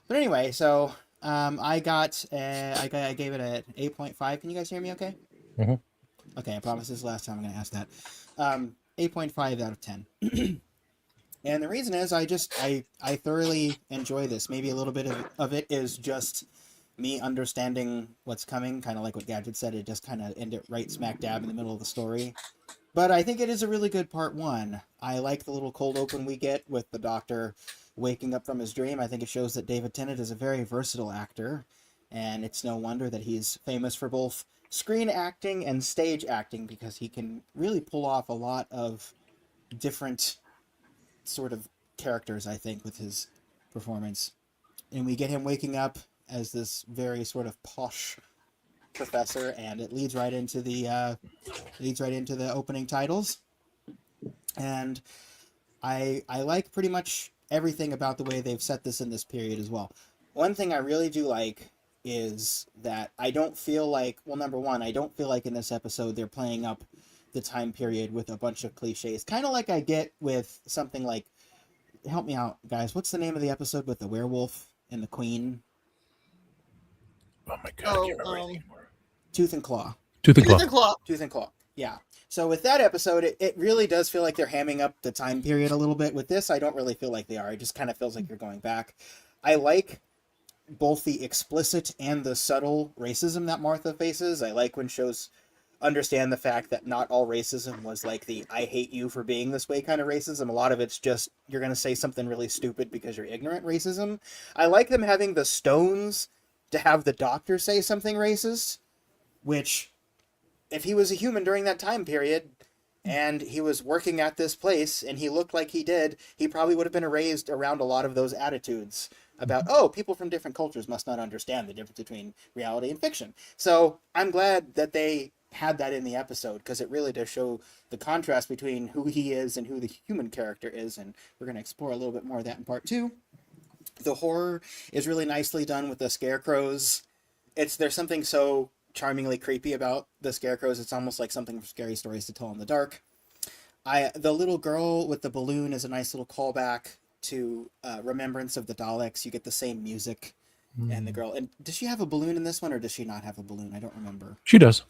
anyway, so I gave it an 8.5. Can you guys hear me? Okay. Okay, I promise this is the last time I'm going to ask that. 8.5 out of 10. And the reason is I thoroughly enjoy this. Maybe a little bit of it is just me understanding what's coming, kind of like what Gadget said. It just kind of ended right smack dab in the middle of the story. But I think it is a really good part 1. I like the little cold open we get with the Doctor waking up from his dream. I think it shows that David Tennant is a very versatile actor, and it's no wonder that he's famous for both screen acting and stage acting, because he can really pull off a lot of different sort of characters, I think, with his performance. And we get him waking up as this very sort of posh professor, and it leads right into the opening titles. And I like pretty much everything about the way they've set this in this period as well. One thing I really do like is that I don't feel like, well, number one, I don't feel like in this episode they're playing up the time period with a bunch of cliches, kind of like I get with something like, help me out, guys, what's the name of the episode with the werewolf and the queen? Oh my god, I can't remember anymore. Tooth and Claw. Tooth and Claw. Tooth and Claw. Tooth and Claw. Yeah. So with that episode, it really does feel like they're hamming up the time period a little bit. With this, I don't really feel like they are. It just kind of feels like you're going back. I like both the explicit and the subtle racism that Martha faces. I like when shows understand the fact that not all racism was like the I hate you for being this way kind of racism. A lot of it's just you're going to say something really stupid because you're ignorant racism. I like them having the stones to have the doctor say something racist, which if he was a human during that time period and he was working at this place and he looked like he did, he probably would have been raised around a lot of those attitudes about, oh, people from different cultures must not understand the difference between reality and fiction. So I'm glad that they had that in the episode, because it really does show the contrast between who he is and who the human character is, and we're going to explore a little bit more of that in part 2. The horror is really nicely done with the scarecrows. There's something so charmingly creepy about the scarecrows. It's almost like something from Scary Stories to Tell in the Dark. The little girl with the balloon is a nice little callback to Remembrance of the Daleks. You get the same music and the girl. And does she have a balloon in this one, or does she not have a balloon? I don't remember. She does.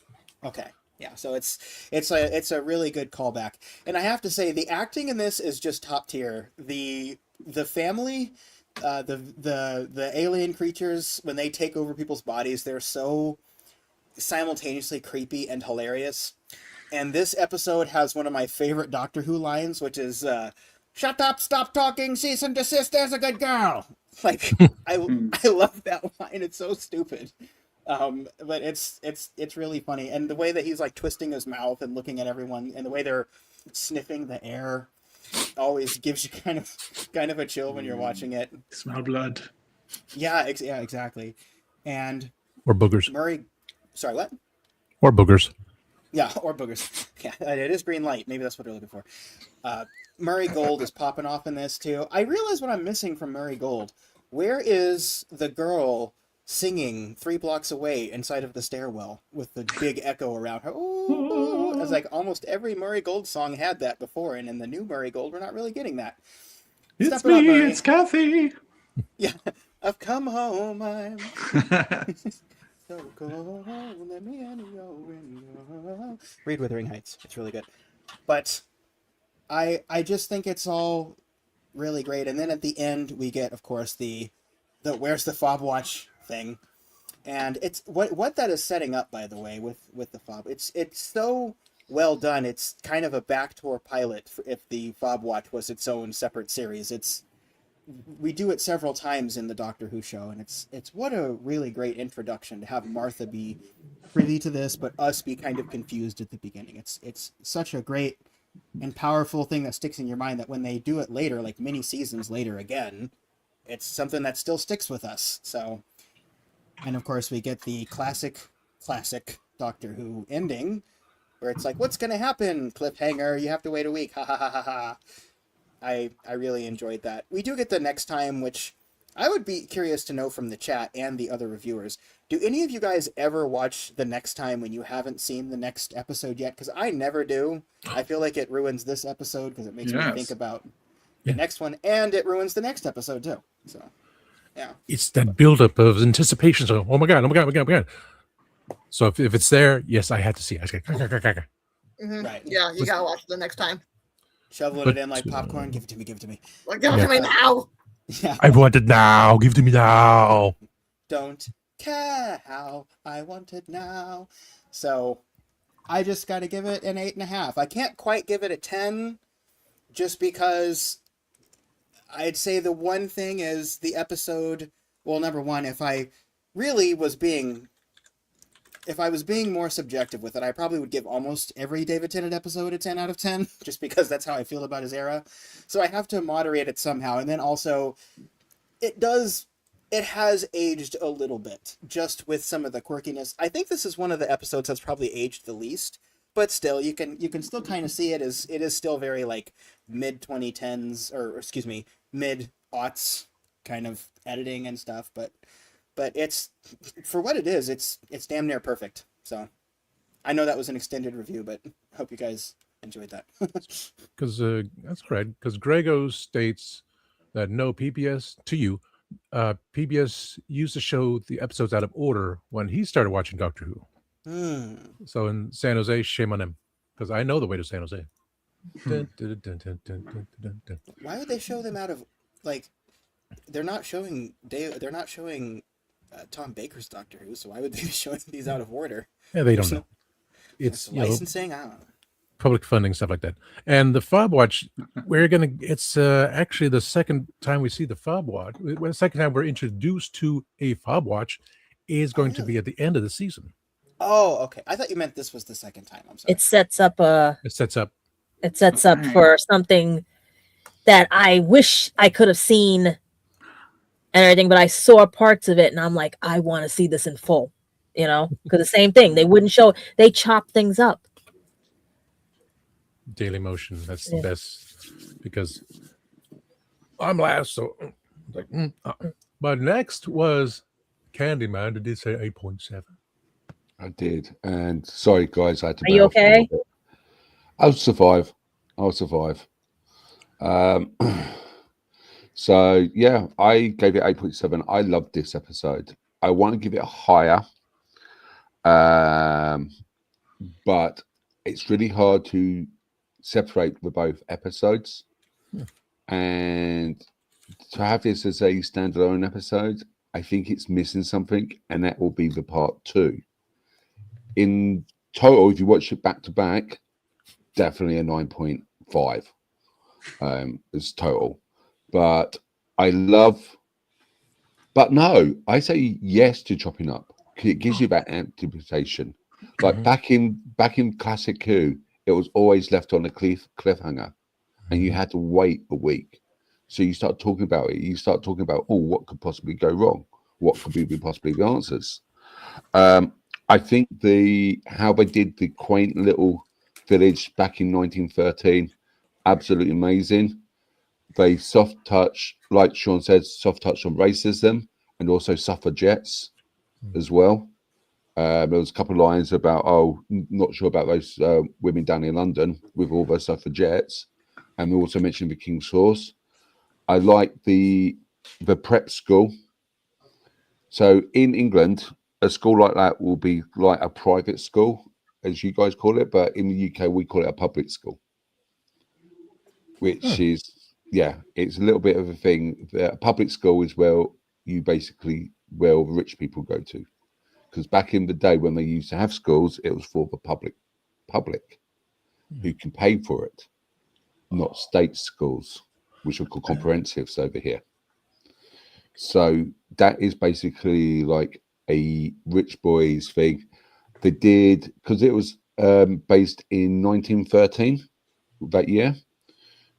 Okay. Yeah, so it's a really good callback. And I have to say the acting in this is just top tier. The family, the alien creatures, when they take over people's bodies, they're so simultaneously creepy and hilarious. And this episode has one of my favorite Doctor Who lines, which is shut up, stop talking, cease and desist, there's a good girl. Like I love that line. It's so stupid. But it's really funny, and the way that he's like twisting his mouth and looking at everyone, and the way they're sniffing the air always gives you kind of a chill when you're watching it. Smell blood. Yeah, exactly. And or boogers. Murray, sorry, what? Or boogers. Yeah, or boogers. Yeah, it is green light. Maybe that's what they're looking for. Murray Gold is popping off in this too. I realize what I'm missing from Murray Gold. Where is the girl singing 3 blocks away inside of the stairwell with the big echo around her? Ooh, it's like almost every Murray Gold song had that before, and in the new Murray Gold, we're not really getting that. It's me, it's Kathy. Yeah, I've come home. I'm so cold. Let me in your window. Read Wuthering Heights. It's really good, but I just think it's all really great. And then at the end, we get, of course, the where's the fob watch thing, and it's what that is setting up, by the way, with the fob. It's so well done. It's kind of a backdoor pilot if the fob watch was its own separate series. We do it several times in the Doctor Who show, and it's what a really great introduction to have Martha be privy to this, but us be kind of confused at the beginning. It's such a great and powerful thing that sticks in your mind that when they do it later, like many seasons later again, it's something that still sticks with us. So, and of course we get the classic Doctor Who ending where it's like, what's going to happen? Cliffhanger. You have to wait a week. Ha ha ha ha ha. I really enjoyed that. We do get the next time, which I would be curious to know from the chat and the other reviewers. Do any of you guys ever watch the next time when you haven't seen the next episode yet? Because I never do. I feel like it ruins this episode because it makes me think about the next one, and it ruins the next episode too. So, yeah. It's that buildup of anticipation. So, oh my god. So if it's there, yes, I had to see it. Right. Yeah, you gotta watch it the next time. Shoveling it in like popcorn. Give it to me. Well, give it to me now. Yeah. I want it now. Give it to me now. Don't care how I want it now. So I just got to give it an 8.5. I can't quite give it a 10 just because I'd say the one thing is the episode. Well, number one, if I really was being if I was being more subjective with it, I probably would give almost every David Tennant episode a 10 out of 10, just because that's how I feel about his era. So I have to moderate it somehow. And then also, it has aged a little bit, just with some of the quirkiness. I think this is one of the episodes that's probably aged the least, but still, you can still kind of see it as it is still very like mid 2010s, or excuse me, mid aughts kind of editing and stuff. But it's, for what it is, it's damn near perfect. So I know that was an extended review, but I hope you guys enjoyed that. Because that's correct. Because Grego states that no, PBS to you. PBS used to show the episodes out of order when he started watching Doctor Who. So in San Jose, shame on him, because I know the way to San Jose. Why would they show them out of, like, they're not showing Tom Baker's Doctor Who, so why would they be showing these out of order? Yeah, they don't know. It's licensing. I don't know. Public funding, stuff like that. And the Fob Watch, it's actually the second time we see the Fob Watch. The second time we're introduced to a Fob Watch is going to be at the end of the season. Oh, okay. I thought you meant this was the second time. I'm sorry. It sets up Okay. for something that I wish I could have seen and everything, but I saw parts of it and I'm like, I want to see this in full, because the same thing, they wouldn't show, they chop things up. Daily Motion, that's the best, because I'm last, so like, but next was Candyman. Did it say 8.7? I did, and sorry guys, I had to. Are you okay? I'll survive. So yeah, I gave it 8.7. I loved this episode. I want to give it a higher, but it's really hard to separate the both episodes, and to have this as a standalone episode, I think it's missing something, and that will be the part 2. In total, if you watch it back to back, definitely a 9.5 is total. But I say yes to chopping up. It gives you that anticipation. Like back in classic Who, it was always left on a cliffhanger, and you had to wait a week. So you start talking about it. You start talking about, what could possibly go wrong? What could be possibly the answers? I think how they did the quaint little village back in 1913, absolutely amazing. They soft touch, like Sean said, soft touch on racism and also suffragettes as well. There was a couple of lines about, not sure about those women down in London with all those suffragettes. And we also mentioned the King's Horse. I like the prep school. So in England, a school like that will be like a private school, as you guys call it. But in the UK, we call it a public school, which is, it's a little bit of a thing. A public school is where all the rich people go to. Because back in the day when they used to have schools, it was for the public who can pay for it, not state schools, which are called comprehensives over here. So that is basically like a rich boys thing. They did, because it was based in 1913, that year.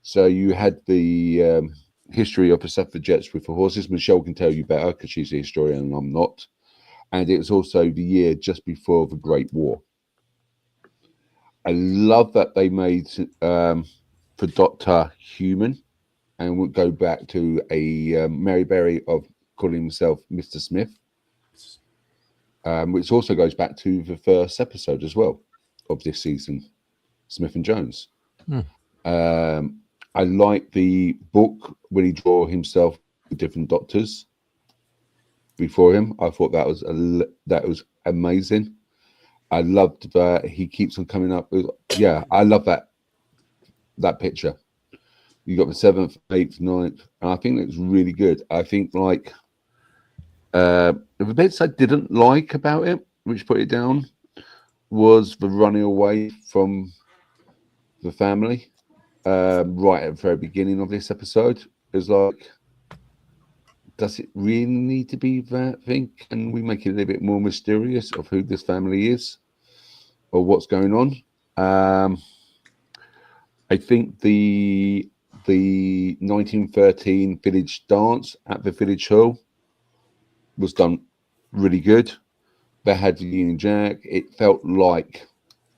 So you had the history of the suffragettes with the horses. Michelle can tell you better because she's a historian and I'm not. And it was also the year just before the Great War. I love that they made for Dr. Human, and we'll go back to a Mary Berry of calling himself Mr. Smith, which also goes back to the first episode as well of this season, Smith and Jones. I like the book when he drew himself with different doctors before him. I thought that was amazing. I loved that he keeps on coming up with, I love that picture. You got the 7th, 8th, 9th, and I think it's really good. I think like the bits I didn't like about it, which put it down, was the running away from the family right at the very beginning of this episode. It's like, does it really need to be that thing? Can we make it a little bit more mysterious of who this family is or what's going on? I think the 1913 village dance at the village hall was done really good. They had the Union Jack. It felt like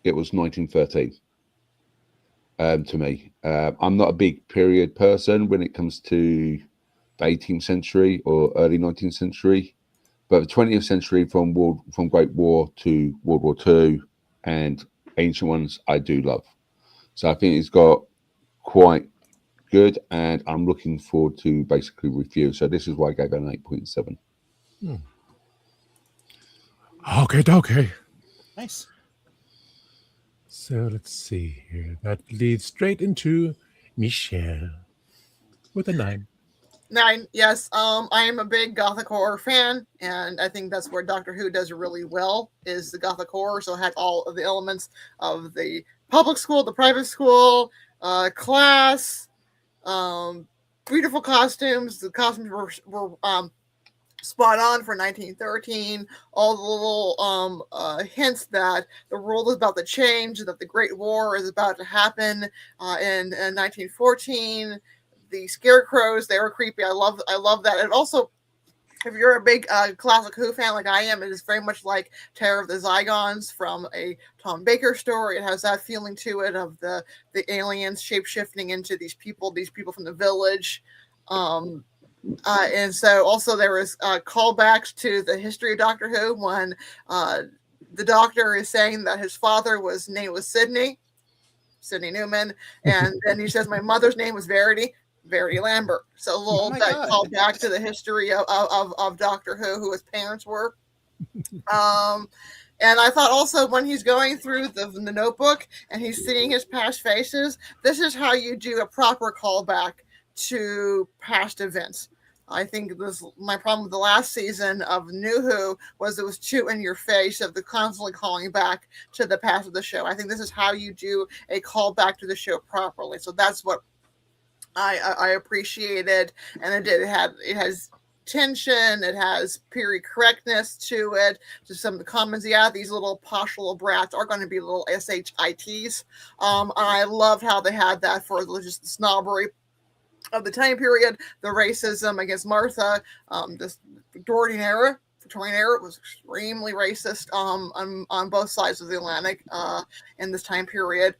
it was 1913 to me. I'm not a big period person when it comes to the 18th century or early 19th century, but the 20th century from Great War to World War II and ancient ones I do love. So I think it's got quite good, and I'm looking forward to basically review. So this is why I gave it an 8.7. Okay. Nice. So let's see here. That leads straight into Michelle with a 9. 9, yes. I am a big Gothic horror fan, and I think that's where Doctor Who does really well, is the Gothic horror. So it had all of the elements of the public school, the private school, class, beautiful costumes. The costumes were spot on for 1913. All the little hints that the world is about to change, that the Great War is about to happen in 1914. The scarecrows, they were creepy. I love that. And also, if you're a big classic Who fan like I am, it is very much like Terror of the Zygons from a Tom Baker story. It has that feeling to it of the aliens shape-shifting into these people from the village. And so also there was callbacks to the history of Doctor Who when the Doctor is saying that his father's name was Sidney Newman, and then he says my mother's name was Verity Lambert. So a little called back to the history of Doctor Who his parents were. And I thought also when he's going through the notebook and he's seeing his past faces, this is how you do a proper callback to past events. I think my problem with the last season of New Who was it was too in your face of the constantly calling back to the past of the show. I think this is how you do a call back to the show properly. So that's what I appreciated, and it has tension, it has period correctness to it. Just some of the comments, these little posh little brats are going to be little shits. I loved how they had that for just the snobbery of the time period, the racism against Martha, this Victorian era was extremely racist on both sides of the Atlantic in this time period.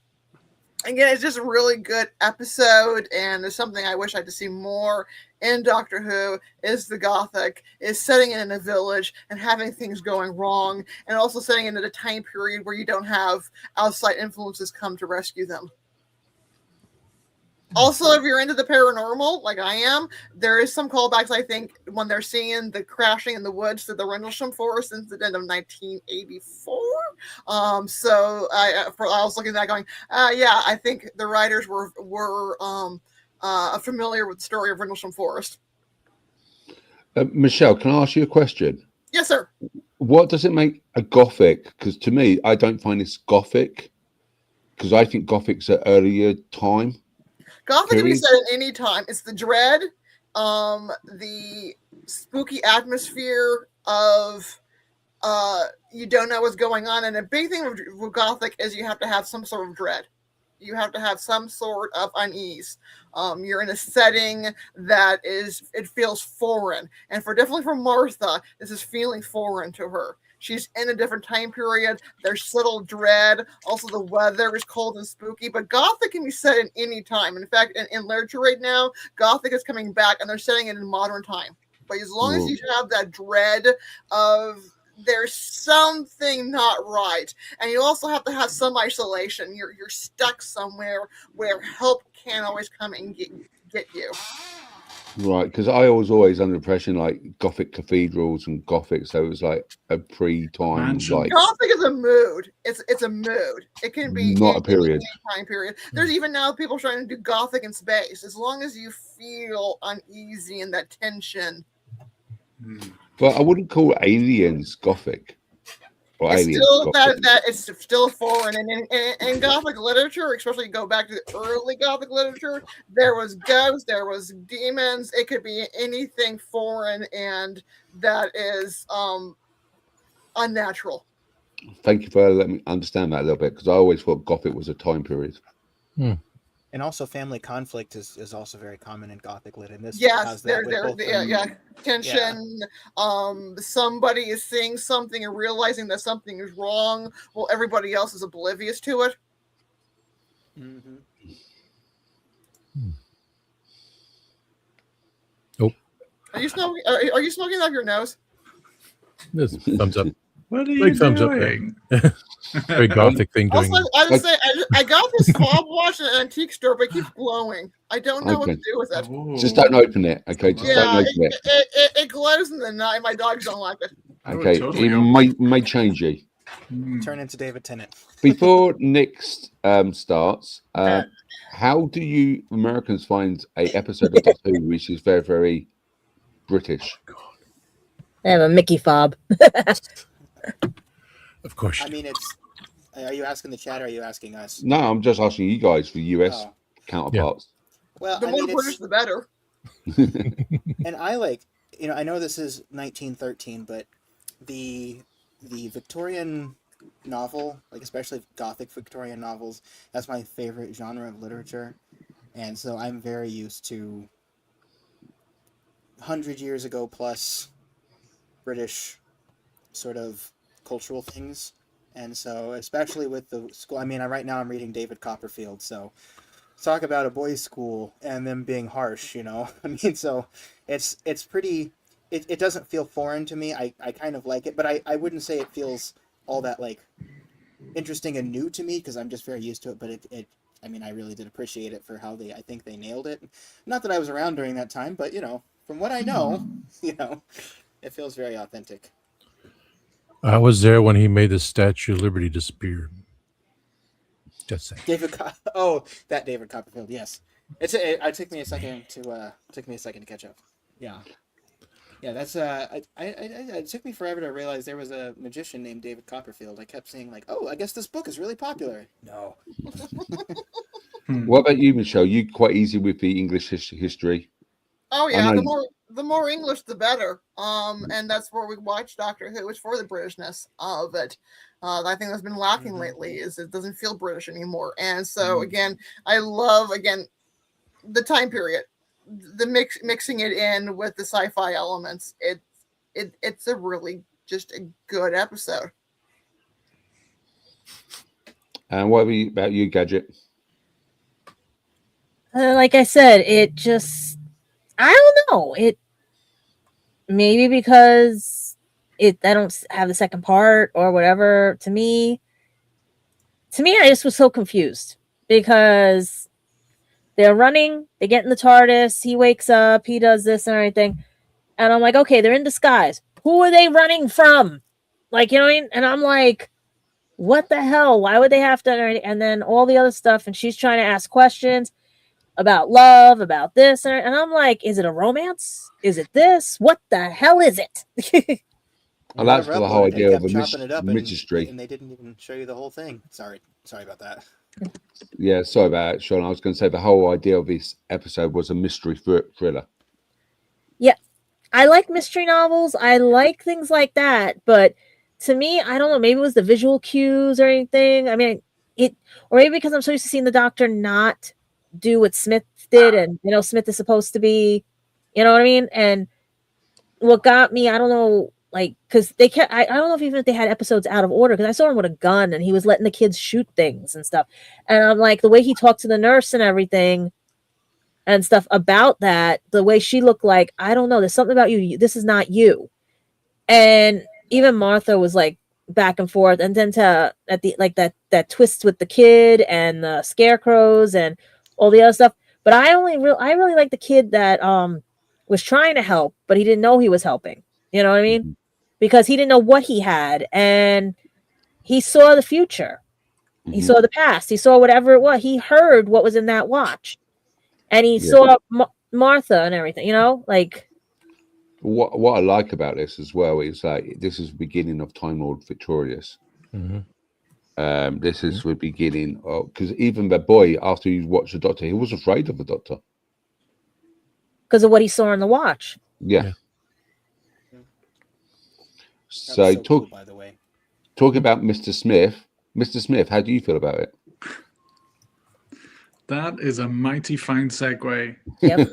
Again, it's just a really good episode, and there's something I wish I had to see more in Doctor Who is the Gothic, is setting it in a village and having things going wrong, and also setting it in a time period where you don't have outside influences come to rescue them. Also, if you're into the paranormal, like I am, there is some callbacks, I think, when they're seeing the crashing in the woods to the Rendlesham Forest incident of 1984. So I was looking at that going, I think the writers were familiar with the story of Rendlesham Forest. Michelle, can I ask you a question? Yes, sir. What does it make a Gothic? Because to me, I don't find this Gothic, because I think Gothic's an earlier time. Gothic can be said at any time. It's the dread, the spooky atmosphere of you don't know what's going on. And a big thing with Gothic is you have to have some sort of dread. You have to have some sort of unease. You're in a setting that it feels foreign. And definitely for Martha, this is feeling foreign to her. She's in a different time period. There's subtle dread. Also, the weather is cold and spooky. But Gothic can be set in any time. In fact, in literature right now, Gothic is coming back, and they're setting it in modern time. But as long as you have that dread of there's something not right, and you also have to have some isolation. You're stuck somewhere where help can't always come and get you. Right, because I was always under the impression like Gothic cathedrals and Gothic, so it was like a pre-time. Like Gothic is a mood. It's a mood. It can be not a period. Any time period. There's even now people trying to do Gothic in space. As long as you feel uneasy in that tension. But I wouldn't call aliens Gothic. Or It's aliens still got that it's still foreign, and in Gothic literature, especially go back to the early Gothic literature, there was ghosts, there was demons. It could be anything foreign, and that is unnatural. Thank you for letting me understand that a little bit, because I always thought Gothic was a time period. And also, family conflict is also very common in Gothic lit. And this Yes, has that with both tension. Somebody is seeing something and realizing that something is wrong, while everybody else is oblivious to it. Mm-hmm. Oh, Are you smoking? Are you smoking out your nose? this thumbs up. What are you Big thumbs doing? up. Very Gothic thing doing. Also, I was saying, I got this fob watch at an antique store, but it keeps glowing. I don't know what to do with it. Oh. Just don't open it, okay? Just don't open it. It glows in the night. My dogs don't like it. Okay, totally it may change you. Turn into David Tennant. Before Nick's starts, how do you Americans find a episode of Doctor Who which is very, very British? I have a Mickey fob. Of course. I mean, it's. Are you asking the chat or are you asking us? No, I'm just asking you guys for US counterparts. Well, The more British, the better. And I like, I know this is 1913, but the Victorian novel, like especially Gothic Victorian novels, that's my favorite genre of literature. And so I'm very used to 100 years ago plus British sort of cultural things. And so, especially with the school, I mean, right now I'm reading David Copperfield, so talk about a boys' school and them being harsh, I mean, so it's pretty, it doesn't feel foreign to me. I kind of like it, but I wouldn't say it feels all that, like, interesting and new to me, because I'm just very used to it, but I mean, I really did appreciate it for how I think they nailed it. Not that I was around during that time, but, from what I know, it feels very authentic. I was there when he made the Statue of Liberty disappear. Just saying. That David Copperfield, yes. It took me a second to catch up. Yeah, that's it took me forever to realize there was a magician named David Copperfield. I kept saying like, I guess this book is really popular. No. What about you, Michelle? You quite easy with the English history. Oh yeah, the more English, the better. And that's where we watch Doctor Who. It's for the Britishness of it. I think that's been lacking lately. Is it doesn't feel British anymore. And so again, I love the time period, the mixing it in with the sci-fi elements. It's a really just a good episode. And what about you, Gadget? Like I said, it just. I don't know. It maybe because I don't have the second part or whatever. To me, I just was so confused because they're running, they get in the TARDIS, he wakes up, he does this and everything, and I'm like, okay, they're in disguise. Who are they running from? Like, you know what I mean? And I'm like, what the hell? Why would they have to? And then all the other stuff, and she's trying to ask questions about love, about this, and I'm like, is it a romance? Is it this? What the hell is it? Well, that's the whole idea of a mystery. And they didn't even show you the whole thing. Sorry about that. Yeah, sorry about it, Sean. I was going to say the whole idea of this episode was a mystery thriller. Yeah, I like mystery novels. I like things like that, but to me, I don't know. Maybe it was the visual cues or anything. I mean, or maybe because I'm so used to seeing the Doctor not do what Smith did, and Smith is supposed to be, you know what I mean? And what got me, I don't know, like, because they kept, I don't know if even if they had episodes out of order, because I saw him with a gun and he was letting the kids shoot things and stuff, and I'm like, the way he talked to the nurse and everything and stuff about that, the way she looked like, I don't know, there's something about you, this is not you. And even Martha was like back and forth, and then at the like that twist with the kid and the scarecrows and all the other stuff. But I really like the kid that was trying to help, but he didn't know he was helping. You know what I mean? Because he didn't know what he had, and he saw the future. He saw the past. He saw whatever it was. He heard what was in that watch, and he saw Martha and everything. Like. what I like about this as well is like this is the beginning of Time Lord Victorious. This is the beginning of, because even the boy, after he watched the Doctor, he was afraid of the Doctor because of what he saw in the watch. Yeah. So talk cool, by the way. Talking about Mr. Smith. Mr. Smith, how do you feel about it? That is a mighty fine segue. Yep.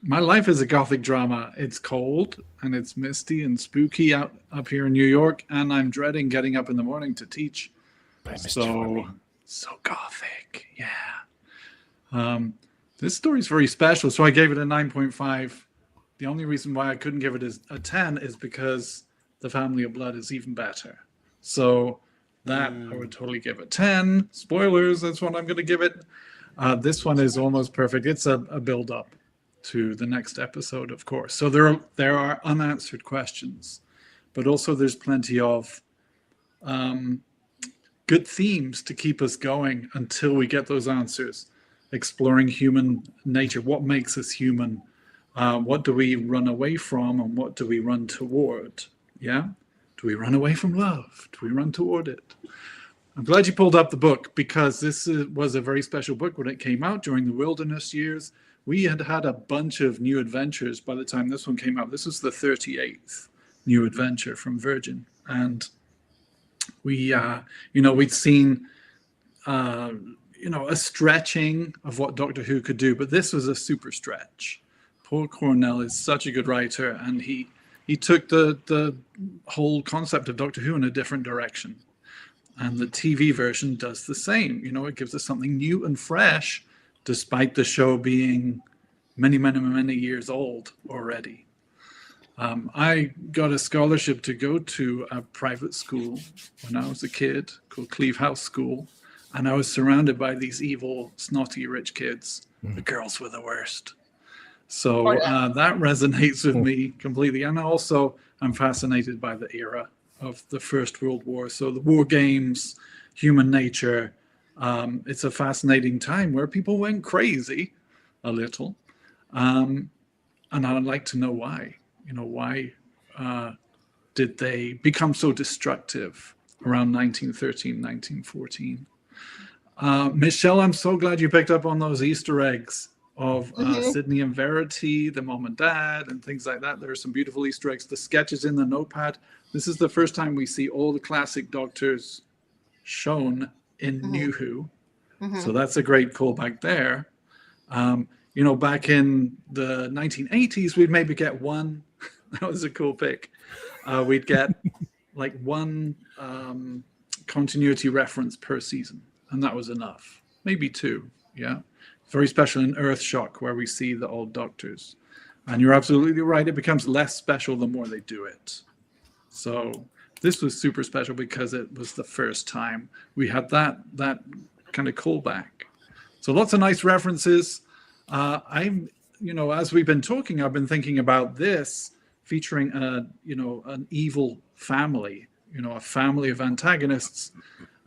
My life is a gothic drama. It's cold and it's misty and spooky up here in New York, and I'm dreading getting up in the morning to teach. So gothic, yeah. This story is very special, so I gave it a 9.5. The only reason why I couldn't give it a 10 is because The Family of Blood is even better. So that I would totally give it 10. Spoilers, that's what I'm going to give it. This one is almost perfect. It's a build-up to the next episode, of course. So there are unanswered questions, but also there's plenty of good themes to keep us going until we get those answers. Exploring human nature, what makes us human, what do we run away from, and what do we run toward? Yeah, do we run away from love? Do we run toward it? I'm glad you pulled up the book, because this was a very special book when it came out during the wilderness years. We had a bunch of new adventures by the time this one came out. This was the 38th new adventure from Virgin, and we, we'd seen, a stretching of what Doctor Who could do, but this was a super stretch. Paul Cornell is such a good writer, and he took the whole concept of Doctor Who in a different direction. And the TV version does the same. It gives us something new and fresh, despite the show being many, many, many years old already. I got a scholarship to go to a private school when I was a kid called Cleve House School. And I was surrounded by these evil, snotty, rich kids. The girls were the worst. So that resonates with me completely. And also, I'm fascinated by the era of the First World War. So the war games, human nature. It's a fascinating time where people went crazy a little. And I'd like to know why. Why did they become so destructive around 1913, 1914? Michelle, I'm so glad you picked up on those Easter eggs of Sydney and Verity, the mom and dad, and things like that. There are some beautiful Easter eggs. The sketches in the notepad. This is the first time we see all the classic Doctors shown in New Who. So that's a great callback there. Back in the 1980s, we'd maybe get one. That was a cool pick. We'd get like one continuity reference per season, and that was enough. Maybe two, yeah. Very special in Earthshock, where we see the old Doctors. And you're absolutely right, it becomes less special the more they do it. So this was super special because it was the first time we had that kind of callback. So lots of nice references. As we've been talking, I've been thinking about this featuring an evil family, a family of antagonists.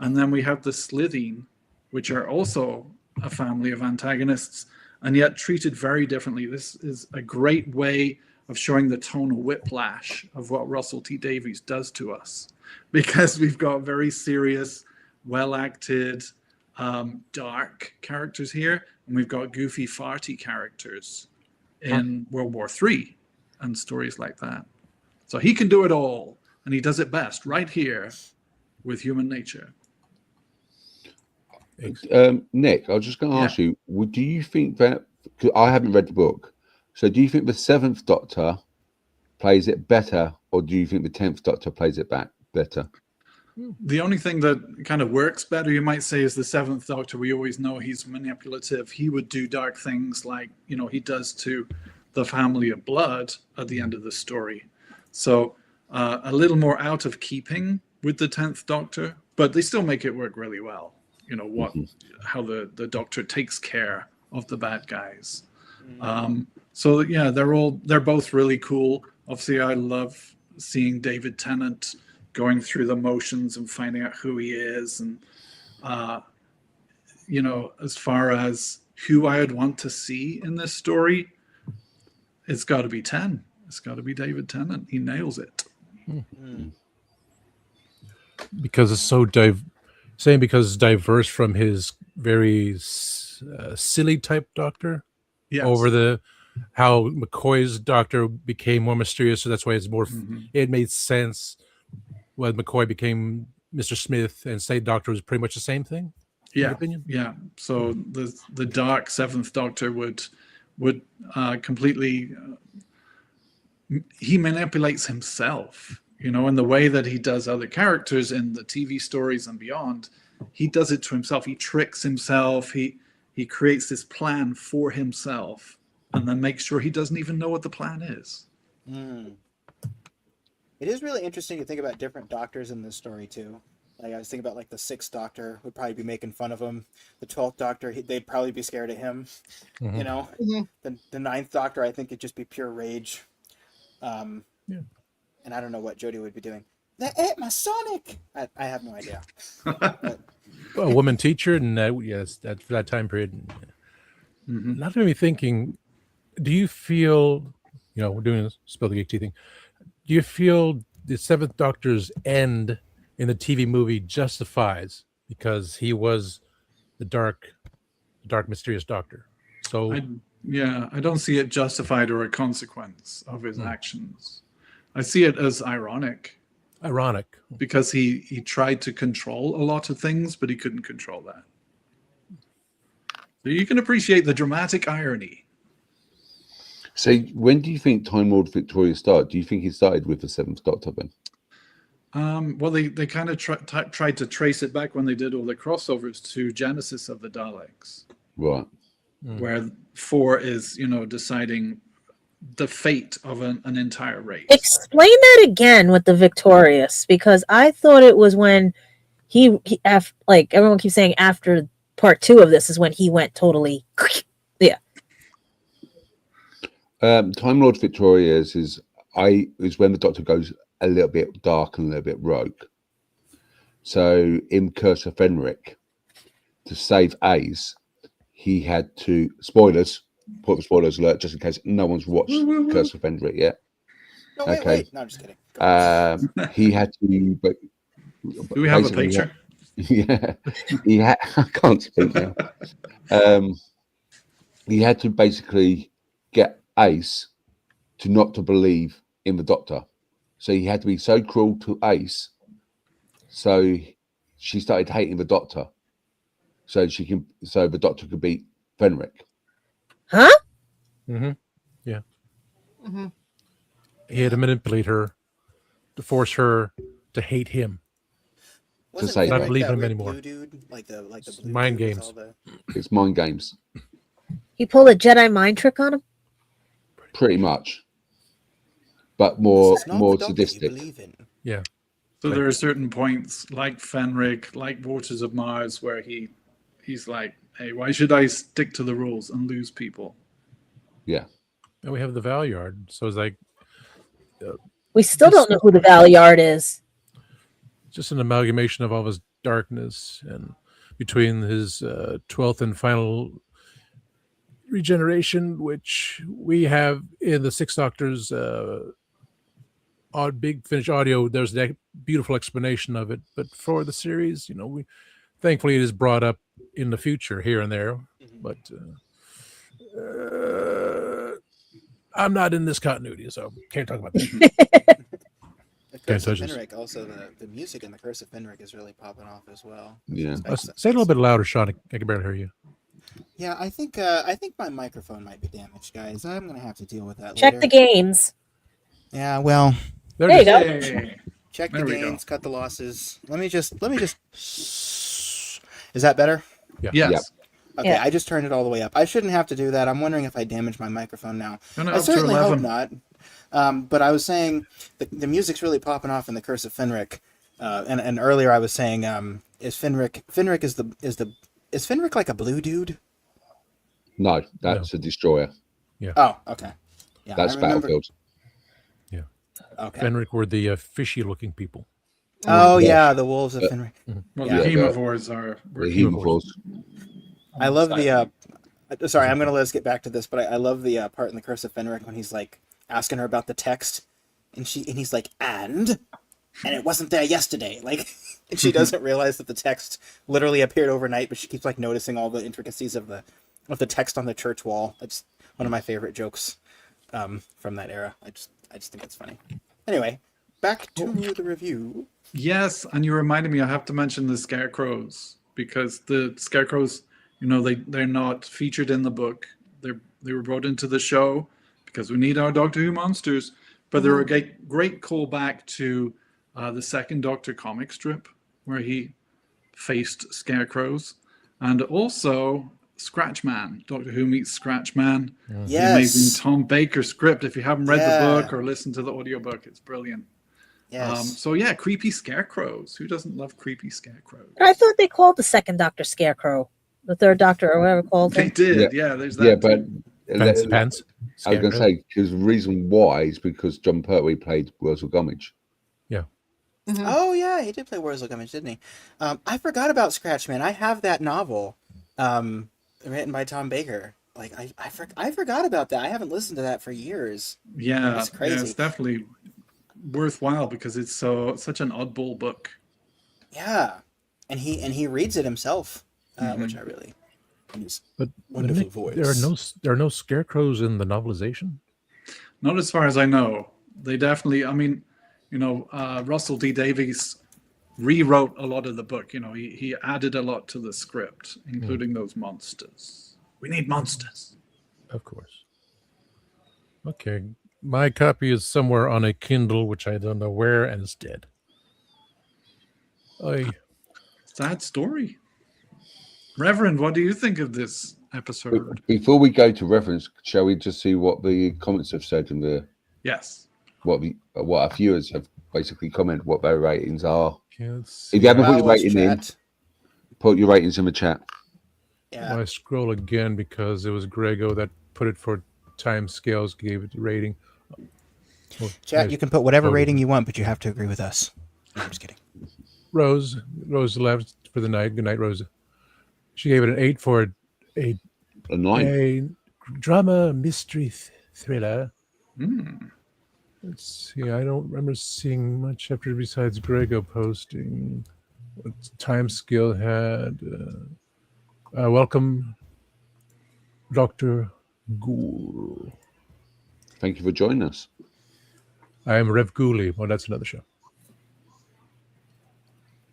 And then we have the Slitheen, which are also a family of antagonists, and yet treated very differently. This is a great way of showing the tonal whiplash of what Russell T Davies does to us, because we've got very serious, well-acted, dark characters here, and we've got goofy, farty characters in World War III and stories like that. So he can do it all, and he does it best right here with human nature. Nick, I was just going to ask you, do you think that, because I haven't read the book, so do you think the 7th Doctor plays it better, or do you think the 10th Doctor plays it better? The only thing that kind of works better, you might say, is the 7th Doctor. We always know he's manipulative. He would do dark things like, he does to the Family of Blood at the end of the story. So a little more out of keeping with the 10th Doctor, but they still make it work really well. How the Doctor takes care of the bad guys. They're both really cool. Obviously, I love seeing David Tennant going through the motions and finding out who he is, and as far as who I would want to see in this story, it's got to be 10. It's got to be David Tennant. He nails it. Because it's so because it's diverse from his very silly type doctor. Yes. Over how McCoy's doctor became more mysterious, so that's why it's more. It made sense when McCoy became Mr. Smith, and State Doctor was pretty much the same thing. In your opinion? Yeah. So the dark Seventh Doctor would completely. He manipulates himself, in the way that he does other characters in the TV stories and beyond. He does it to himself. He tricks himself. He creates this plan for himself, and then makes sure he doesn't even know what the plan is. It is really interesting to think about different doctors in this story too. Like I was thinking about the 6th Doctor would probably be making fun of him. The 12th Doctor, they'd probably be scared of him. The 9th Doctor, I think it'd just be pure rage. And I don't know what Jodie would be doing. That ate my Sonic. I have no idea. A woman teacher, and that's for that time period. Not going to be thinking. Do you feel, we're doing this spill the geek tea thing. Do you feel the 7th Doctor's end in the TV movie justifies because he was the dark, mysterious Doctor? So I don't see it justified or a consequence of his actions. I see it as ironic. Because he tried to control a lot of things, but he couldn't control that. So you can appreciate the dramatic irony. So when do you think Time Lord Victoria started? Do you think he started with the 7th Doctor then? Well, they kind of tried to trace it back when they did all the crossovers to Genesis of the Daleks. Right. Where 4 is, deciding the fate of an entire race. Explain that again with the Victorious, because I thought it was when he everyone keeps saying after part 2 of this is when he went totally Time Lord Victorious is when the Doctor goes a little bit dark and a little bit rogue. So in Curse of Fenric, to save Ace, he had to put the spoilers alert just in case no one's watched Curse of Fenric yet. No, wait. No, I'm just kidding. He had to. But do we have a picture? I can't speak now. He had to basically get Ace not to believe in the Doctor. So he had to be so cruel to Ace. So she started hating the Doctor. So the Doctor could beat Fenric. Huh? Yeah. He had to manipulate her to force her to hate him. Wasn't to say not Fenric believe that him red anymore. blue dude? Like the blue mind dude with games. all the- It's mind games. He pulled a Jedi mind trick on him? Pretty much. But more This is not the Doctor you sadistic. believe in. Yeah. So there are certain points like Fenric, like Waters of Mars, where he's like, hey, why should I stick to the rules and lose people? Yeah. And we have the Valyard. So it's like We still don't know who the Valyard is. just an amalgamation of all of his darkness, and between his 12th and final regeneration, which we have in the 6 Doctors Big Finish audio, there's that beautiful explanation of it. But for the series, we thankfully it is brought up in the future here and there. But I'm not in this continuity, so can't talk about that. The Curse of Fenric, also the music in the Curse of Fenric is really popping off as well. Yeah. Say it a little bit louder, Sean. I can barely hear you. Yeah, I think my microphone might be damaged, guys. I'm gonna have to deal with that Check later. the gains. Yeah, well, there you go. Check the gains, cut the losses. Let me just. Is that better? Yeah. Yes. Yeah. Okay, Yeah. I just turned it all the way up. I shouldn't have to do that. I'm wondering if I damaged my microphone now. No, I up to certainly hope 11. not. But I was saying the music's really popping off in the Curse of Fenric, and earlier I was saying is Fenric is Fenric like a blue dude? No, that's a destroyer. Yeah. Oh, okay. Yeah, That's I remember. Battlefield. Yeah. Okay. Fenric were the fishy-looking people. Oh yeah, the wolves of Fenric. Well, Yeah. the Hemivores are The Hemivores. I love the Sorry, I'm going to let us get back to this, but I love the part in the Curse of Fenric when he's like asking her about the text, and he's like, and it wasn't there yesterday. Like, and she doesn't realize that the text literally appeared overnight, but she keeps like noticing all the intricacies of the text on the church wall. That's one of my favorite jokes from that era. I just think it's funny. Anyway, back to the review. Yes, and you reminded me I have to mention the scarecrows, because the scarecrows, they're not featured in the book. They were brought into the show because we need our Doctor Who monsters, but they're a great callback to the second Doctor comic strip where he faced scarecrows, and also Scratchman, Doctor Who meets Scratchman. Yes. The amazing Tom Baker script. If you haven't read the book or listened to the audiobook, it's brilliant. Yes. So yeah, creepy scarecrows. Who doesn't love creepy scarecrows? I thought they called the second Doctor Scarecrow, the third Doctor or whatever called They him. did. Yeah, there's that. Yeah, but Pants. I was going to say, because the reason why is because John Pertwee played Wurzel Gummidge. Yeah. Mm-hmm. Oh yeah, he did play Wurzel Gummidge, didn't he? I forgot about Scratchman. I have that novel written by Tom Baker. Like I forgot about that. I haven't listened to that for years. Yeah, It's crazy. it's definitely worthwhile because it's such an oddball book. Yeah, and he reads it himself, which I really. But wonderful Nick, voice. there are no scarecrows in the novelization. Not as far as I know. They definitely. I mean, Russell T Davies rewrote a lot of the book. He added a lot to the script, including those monsters. We need monsters. Of course. Okay. My copy is somewhere on a Kindle, which I don't know where, and it's dead. Sad story. Reverend, what do you think of this episode? Before we go to reference, shall we just see what the comments have said and Yes. what our viewers have basically commented what their ratings are? If you haven't put your rating in, put your ratings in the chat. Yeah. I scroll again because it was Grego that put it for time scales, gave it the rating. Chat, you can put whatever rating you want, but you have to agree with us. No, I'm just kidding. Rose left for the night. Good night, Rose. She gave it an 8 for a 9. A drama mystery thriller. Mm. Let's see. I don't remember seeing much after besides Grego posting. What time scale had? Welcome, Dr. Ghoul. Thank you for joining us. I am Rev Ghoulie. Well, that's another show.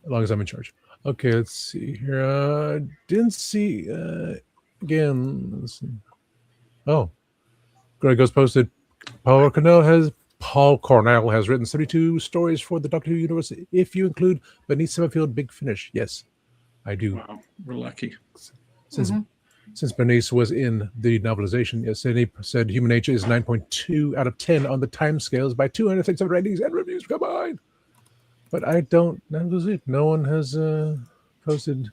As long as I'm in charge. Okay, let's see here. Didn't see again. Let's see. Oh, Grego's posted. Paul Cornell has written 32 stories for the Doctor Who universe. If you include Beneath Summerfield, Big Finish, yes, I do. Wow, we're lucky. Since Bernice was in the novelization, yes, and he said Human Nature is 9.2 out of 10 on the time scales by 237 ratings and reviews combined. But I don't. That was it. No one has posted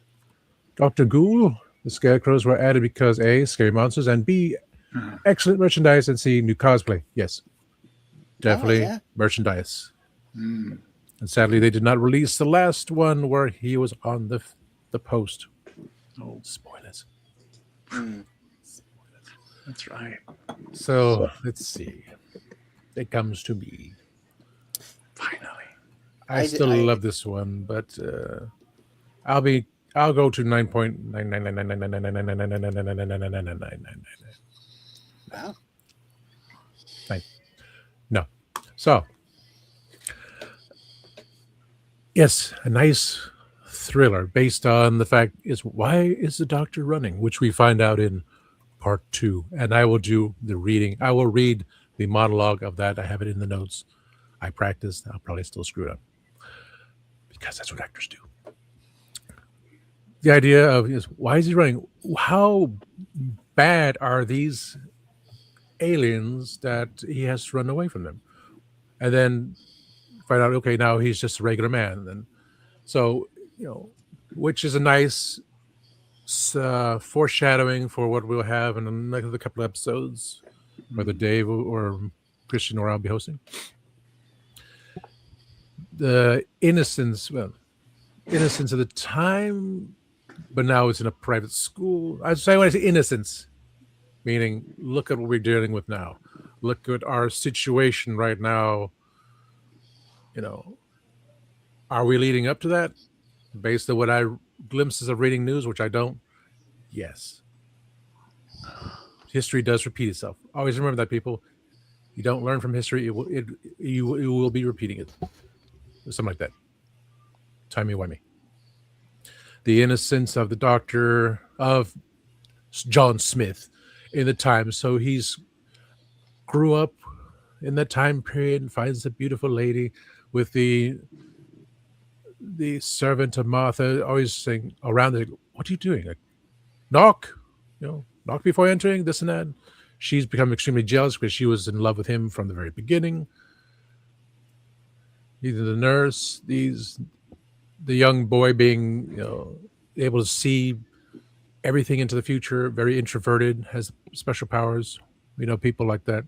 Dr. Ghoul. The scarecrows were added because A, scary monsters, and B, excellent merchandise, and C, new cosplay. Yes, definitely merchandise. And sadly, they did not release the last one where he was on the post. Oh, spoilers. That's right. So let's see. It comes to me. Finally. I still love this one, but I'll go to 9.9999999999999999999. Wow. No. So yes, a nice thriller based on the fact is why is the Doctor running, which we find out in part 2, and I will do the reading. I will read the monologue of that. I have it in the notes. I practiced. I'll probably still screw it up because that's what actors do. The idea of is why is he running? How bad are these aliens that he has to run away from them? And then find out, okay, now he's just a regular man. And so, which is a nice foreshadowing for what we'll have in another couple of episodes, whether Dave or Christian or I'll be hosting. The innocence of the time, but now it's in a private school. I say when I say innocence, Meaning, look at what we're dealing with now. Look at our situation right now. You know, are we leading up to that? Based on what I glimpses of reading news, which I don't. Yes. History does repeat itself. Always remember that, people. You don't learn from history, you will be repeating it. Something like that. Timey-wimey. The innocence of the doctor, of John Smith in the time. So he's grew up in that time period and finds a beautiful lady with the servant of Martha always saying around it, what are you doing? Like, knock, knock before entering, this and that. She's become extremely jealous because she was in love with him from the very beginning. Either the nurse, the young boy being able to see everything into the future, very introverted, has special powers. We know people like that.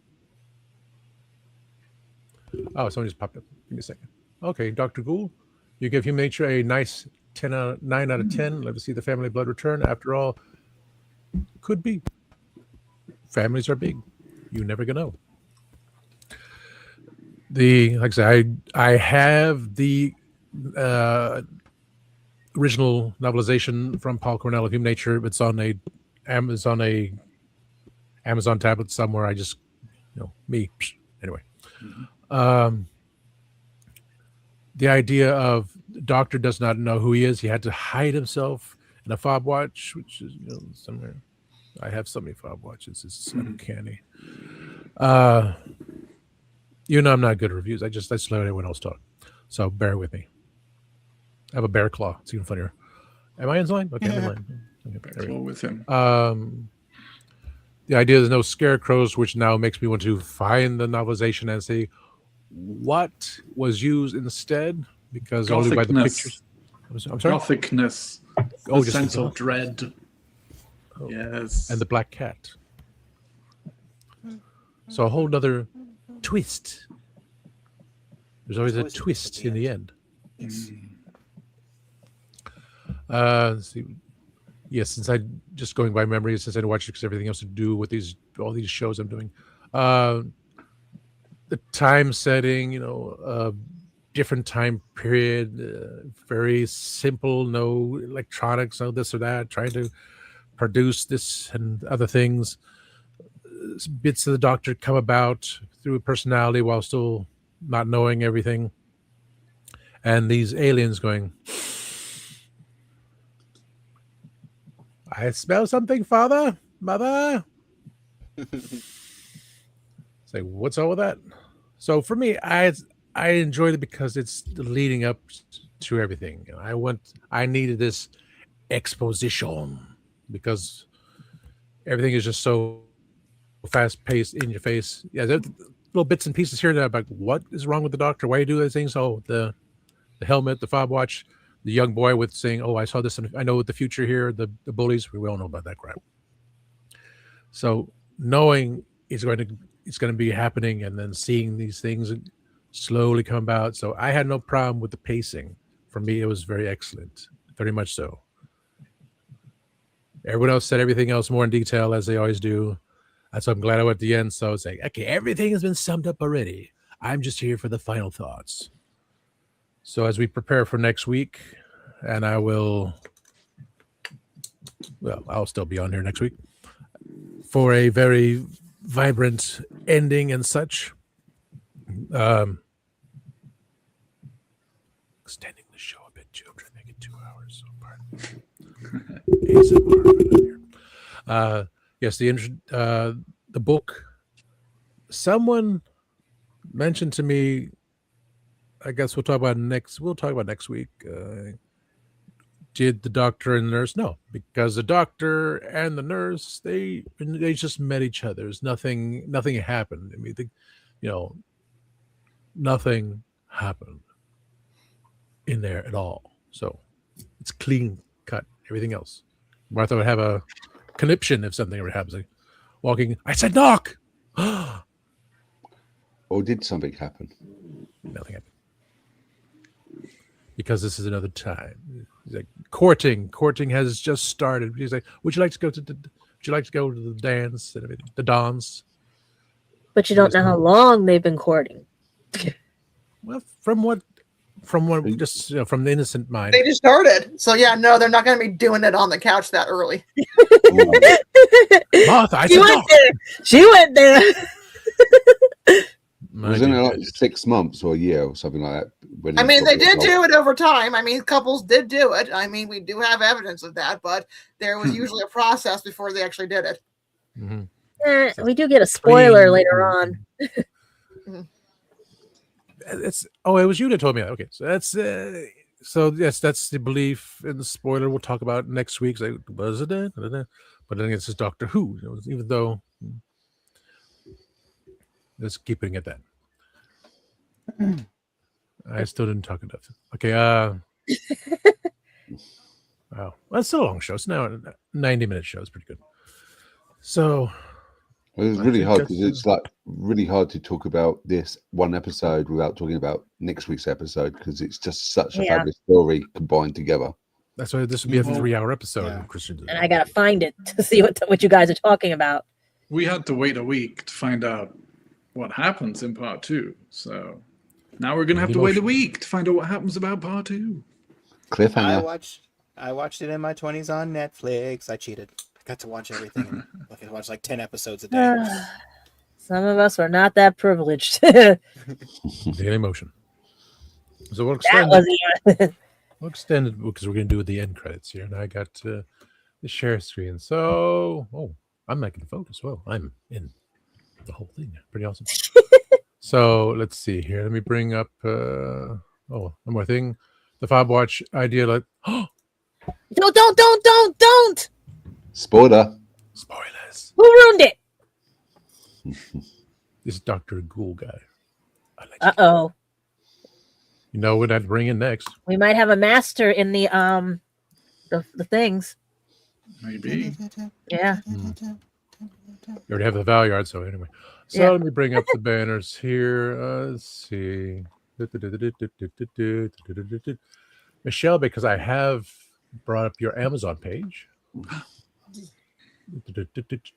Oh, someone just popped up. Give me a second. Okay, Dr. Gould, you give human nature a nice 9 out of 10. Let us see the family blood return. After all, could be. Families are big. You never gonna know. Like I said, I have the original novelization from Paul Cornell of Human Nature. It's on a Amazon tablet somewhere. I just, me. Anyway. The idea of the doctor does not know who he is. He had to hide himself in a fob watch, which is, somewhere. I have so many fob watches. It's uncanny. I'm not good at reviews. I just let everyone else talk. So bear with me. I have a bear claw. It's even funnier. Am I in line? Okay, I'm in line. Okay, claw with him. The idea there's no scarecrows, which now makes me want to find the novelization and see what was used instead, because only by the pictures. I'm sorry? Gothicness. Oh, the sense of dread. Oh. Yes. And the black cat. So a whole nother twist. There's always a twist in the end. Let's see. Yes, since I just going by memory, since I watched it because everything else to do with all these shows I'm doing. The time setting, different time period, very simple, no electronics, no this or that, trying to produce this and other things. Bits of the doctor come about through personality while still not knowing everything. And these aliens going, I smell something, father, mother. Say, what's all with that? So for me, I enjoyed it because it's leading up to everything. I needed this exposition because everything is just so fast paced, in your face. Yeah, there's little bits and pieces here and there about what is wrong with the doctor, why you do those things. Oh, the helmet, the fob watch, the young boy with saying, "Oh, I saw this, and I know the future here." The bullies, we all know about that crap. So knowing it's going to be happening, and then seeing these things slowly come about. So I had no problem with the pacing. For me, it was very excellent, very much so. Everyone else said everything else more in detail, as they always do. That's why I'm glad I went at the end. So I was like, okay, everything has been summed up already. I'm just here for the final thoughts. So as we prepare for next week, and I'll still be on here next week for a very vibrant ending and such. Extending the show a bit too. I'm trying to make it 2 hours. So pardon. Yes, the book. Someone mentioned to me. I guess we'll talk about next week. Did the doctor and the nurse? No, because the doctor and the nurse, they just met each other. There's nothing happened. I mean, nothing happened in there at all. So it's clean cut. Everything else. Martha would have a conniption if something ever happens. Like walking, I said knock. Or did something happen? Nothing happened. Because this is another time. He's like, courting has just started. He's like, would you like to go to Would you like to go to the dance and everything? The dance? But you don't know how long they've been courting. Well, from just from the innocent mind. They just started. So yeah, no, they're not going to be doing it on the couch that early. Martha, She went there. Wasn't it like 6 months or a year or something like that? I mean, they did do it over time. I mean, couples did do it. I mean, we do have evidence of that, but there was usually a process before they actually did it. Mm-hmm. We do get a spoiler later on. It was you that told me that. Okay, so that's yes, that's the belief in the spoiler. We'll talk about next week. Like, was it? But then it's just Doctor Who. Even though, let's keep it at that. I still didn't talk enough. Okay. Wow, well, it's still a long show. It's now a 90-minute show. It's pretty good. So. Well, it's really hard because it's like really hard to talk about this one episode without talking about next week's episode because it's just such a fabulous story combined together. That's why this will be a 3-hour episode. Christian, and I gotta find it to see what you guys are talking about. We had to wait a week to find out what happens in part 2. So now we're gonna have to wait a week to find out what happens about part 2. Cliffhanger. I watched it in my 20s on Netflix. I cheated. I got to watch everything. I could watch like 10 episodes a day. Some of us are not that privileged. Daily motion. So we'll extend it because we're going to do the end credits here. And I got the share screen. So, I'm making the focus. Well, I'm in the whole thing. Pretty awesome. So let's see here. Let me bring up, one more thing. The Fob Watch idea. Like, Don't. Spoilers. Who ruined it? This Dr. Ghoul guy. Uh-oh. You know what I'd bring in next. We might have a master in the things. Maybe. Yeah. You already have the Valyard, so anyway. So let me bring up the banners here. Let's see. Michelle, because I have brought up your Amazon page.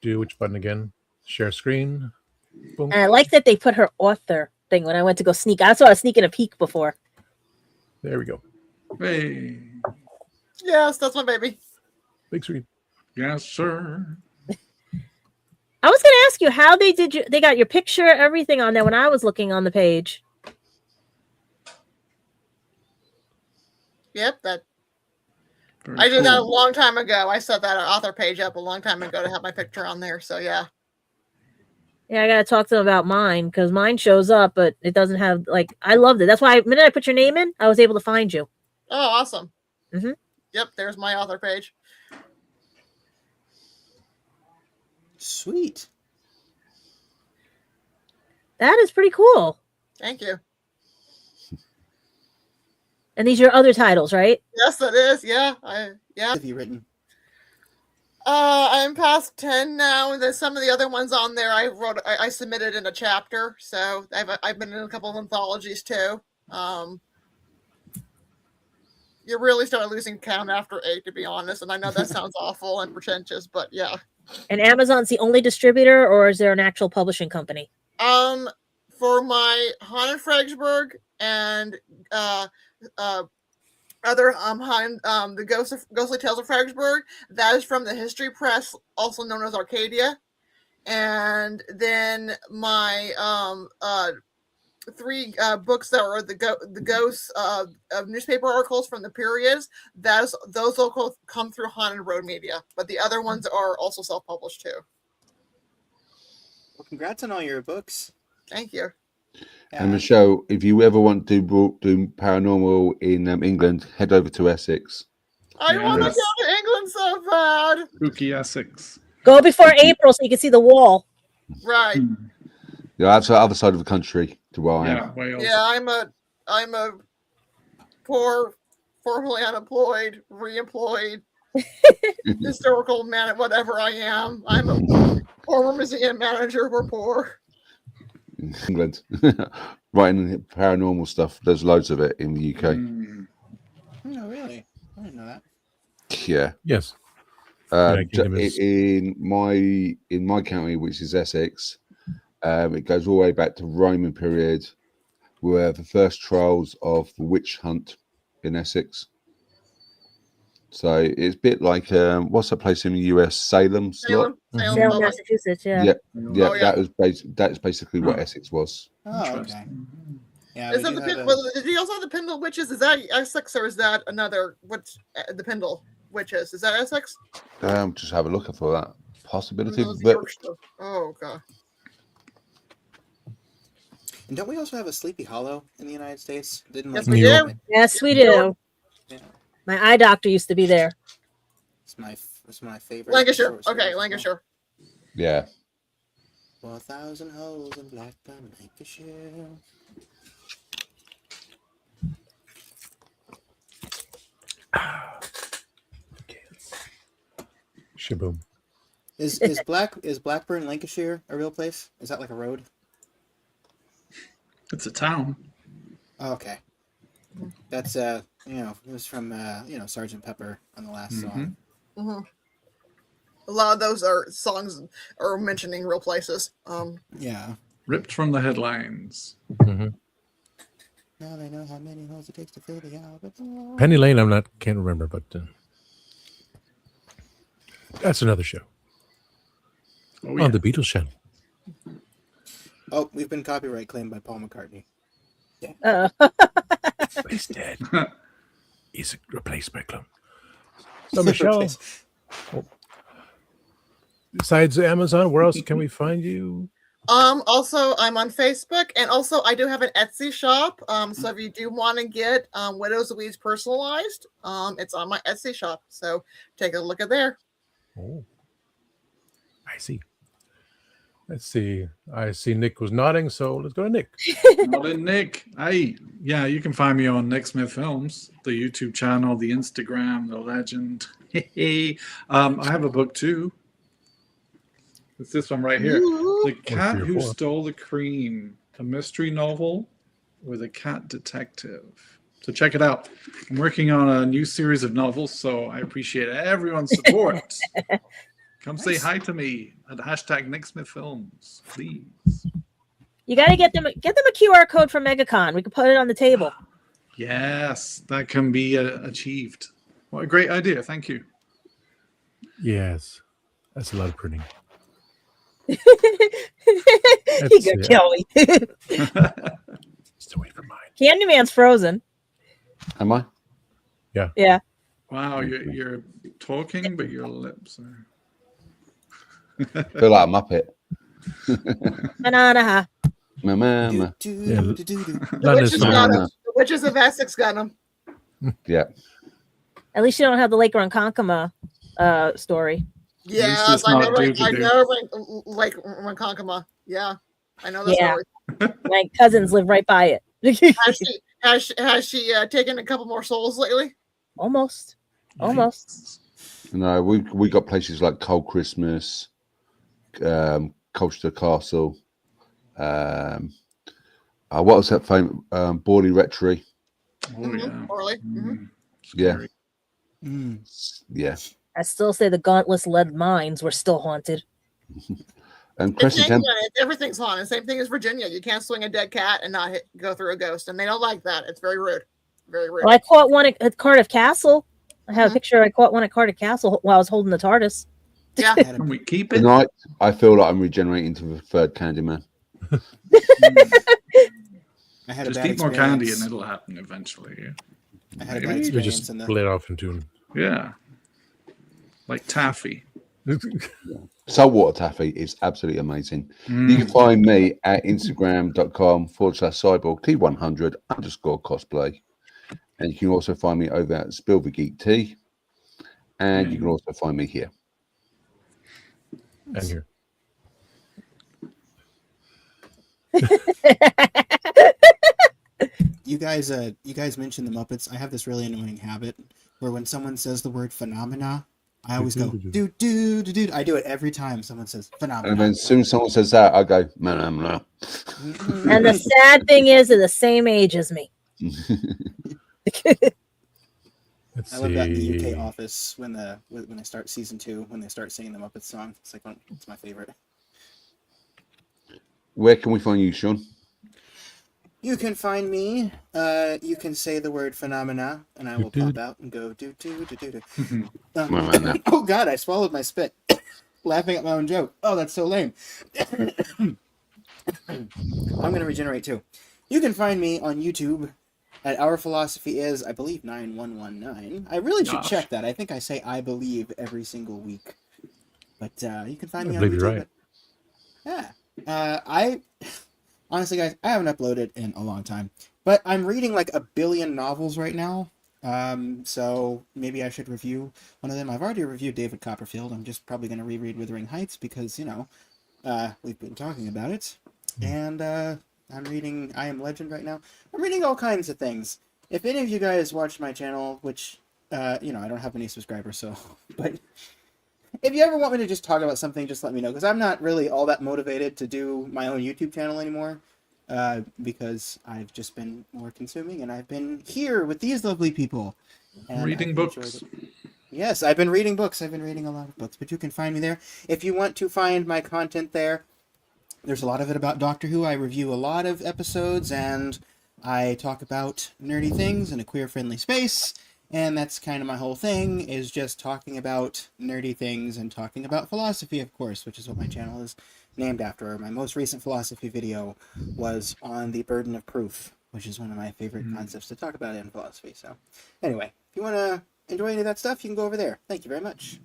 Which button again? Share screen. Boom. And I like that they put her author thing when I went to go sneak. I saw a sneaking a peek before. There we go. Hey. Yes, that's my baby. Big screen. Yes, sir. I was going to ask you how they got your picture, everything on there when I was looking on the page. Yep, I did cool. that a long time ago. I set that author page up a long time ago to have my picture on there. So yeah. Yeah, I got to talk to them about mine because mine shows up, but it doesn't have, I loved it. That's why the minute I put your name in, I was able to find you. Oh, awesome. Mm-hmm. Yep, there's my author page. Sweet. That is pretty cool. Thank you. And these are your other titles, right? Yes, it is. Yeah. Yeah. Have you written? I'm past 10 now. And there's some of the other ones on there I submitted in a chapter. So I've been in a couple of anthologies too. You really start losing count after 8, to be honest. And I know that sounds awful and pretentious, but yeah. And Amazon's the only distributor, or is there an actual publishing company? For my Haunted Fredericksburg and other the Ghostly Tales of Fredericksburg, that is from the History Press, also known as Arcadia. And then my 3 books that are the ghosts of newspaper articles from the periods, those will come through Haunted Road Media, but the other ones are also self-published too. Well, congrats on all your books. Thank you. And Michelle, if you ever want to do paranormal in England, head over to Essex. I want to go to England so bad. Spooky Essex. Go before April so you can see the wall. Right. Yeah, that's the other side of the country to where I am. Wales. Yeah, I'm a poor, formerly unemployed, reemployed, historical man, whatever I am. I'm a former museum manager. We're poor. England, writing paranormal stuff. There's loads of it in the UK. Oh, really? I didn't know that. Yeah. Yes. In my county, which is Essex, it goes all the way back to Roman period, where the first trials of the witch hunt in Essex. So it's a bit like what's that place in the US? Salem, Salem, Massachusetts. Yeah. That's basically what Essex was. Oh, okay. Yeah. Is that do you also have the Pendle witches? Is that Essex or is that another? What's the Pendle witches? Is that Essex? Just have a look for that possibility. Oh god. And don't we also have a Sleepy Hollow in the United States? Yes, we do. Yes, we do. Yeah. My eye doctor used to be there. It's my favorite. Lancashire. Okay, Lancashire. Yeah. 4,000 holes in Blackburn, Lancashire. Shaboom. Is Blackburn, Lancashire a real place? Is that like a road? It's a town. Oh, okay. That's it was from Sgt. Pepper on the last song. Mm-hmm. A lot of those are songs are mentioning real places. Yeah. Ripped from the headlines. Mm-hmm. Now they know how many holes it takes to fill the Albert. Penny Lane, can't remember, but that's another show. On the Beatles channel. Oh, we've been copyright claimed by Paul McCartney. Yeah. He's dead. He's a replacement clone. So Michelle, besides Amazon, where else can we find you? Also, I'm on Facebook, and also I do have an Etsy shop. So if you do want to get Widows of Weeds personalized, it's on my Etsy shop. So take a look at there. Oh, I see. Let's see. I see Nick was nodding, so let's go to Nick. Nodding Nick. Hey, yeah, you can find me on Nick Smith Films, the YouTube channel, the Instagram, the legend. I have a book too. It's this one right here. The Cat Who Stole the Cream, a mystery novel with a cat detective. So check it out. I'm working on a new series of novels, so I appreciate everyone's support. Come say hi to me at #NickSmithFilms, please. You got to get them a QR code from MegaCon. We can put it on the table. Yes, that can be achieved. What a great idea. Thank you. Yes. That's a lot of printing. He could kill me. Still wait for mine. Candyman's frozen. Am I? Yeah. Yeah. Wow, you're talking, but your lips are... feel like a Muppet. Banana. The Witches of Essex got them. Yeah. At least you don't have the Lake Ronkonkoma story. Yes, I know Lake Ronkonkoma. Yeah, I know the story. My cousins live right by it. Has she taken a couple more souls lately? Almost. No, we got places like Cold Christmas, Colchester Castle. What was that famous? Borley Rectory. Oh yeah. Borley. Yeah. Yeah. I still say the Gauntless lead mines were still haunted. And Crescent everything's haunted. Same thing as Virginia. You can't swing a dead cat and not go through a ghost, and they don't like that. It's very rude. Very rude. Well, I caught one at Cardiff Castle. I have a picture. I caught one at Cardiff Castle while I was holding the TARDIS. Yeah. Can we keep it? Tonight, I feel like I'm regenerating to the third Candyman. Just eat more candy and it'll happen eventually. Yeah. I had a bad experience. We just split off into... Yeah. Like taffy. Saltwater taffy is absolutely amazing. You can find me at Instagram.com/cyborg T100_cosplay. And you can also find me over at Spill the Geek Tea. And you can also find me here. And here. You guys mentioned the Muppets. I have this really annoying habit where when someone says the word phenomena, I always go do. I do it every time someone says phenomena. And then as soon as someone says that, I go phenomena. And the sad thing is, they're the same age as me. Let's I love that in the see. UK Office when they start season 2, when they start singing the Muppets song. It's like it's my favorite. Where can we find you, Sean? You can find me. You can say the word phenomena, and I will pop out and go do do do do do. Oh God! I swallowed my spit, laughing at my own joke. Oh, that's so lame. I'm gonna regenerate too. You can find me on YouTube at Our Philosophy Is, I believe, 9119. I really should check that. I think I say I believe every single week. But you can find me on YouTube. You're right. I honestly, guys, I haven't uploaded in a long time. But I'm reading like 1 billion novels right now. So maybe I should review one of them. I've already reviewed David Copperfield. I'm just probably going to reread Wuthering Heights because, you know, we've been talking about it. And I'm reading I Am Legend right now. I'm reading all kinds of things. If any of you guys watch my channel, which, you know, I don't have any subscribers, so, but if you ever want me to just talk about something, just let me know, because I'm not really all that motivated to do my own YouTube channel anymore, because I've just been more consuming, and I've been here with these lovely people. And Reading books. Yes, I've been reading books. I've been reading a lot of books, but you can find me there. If you want to find my content there, there's a lot of it about Doctor Who. I review a lot of episodes, and I talk about nerdy things in a queer-friendly space, and that's kind of my whole thing, is just talking about nerdy things and talking about philosophy, of course, which is what my channel is named after. My most recent philosophy video was on the burden of proof, which is one of my favorite concepts to talk about in philosophy. So, anyway, if you want to enjoy any of that stuff, you can go over there. Thank you very much.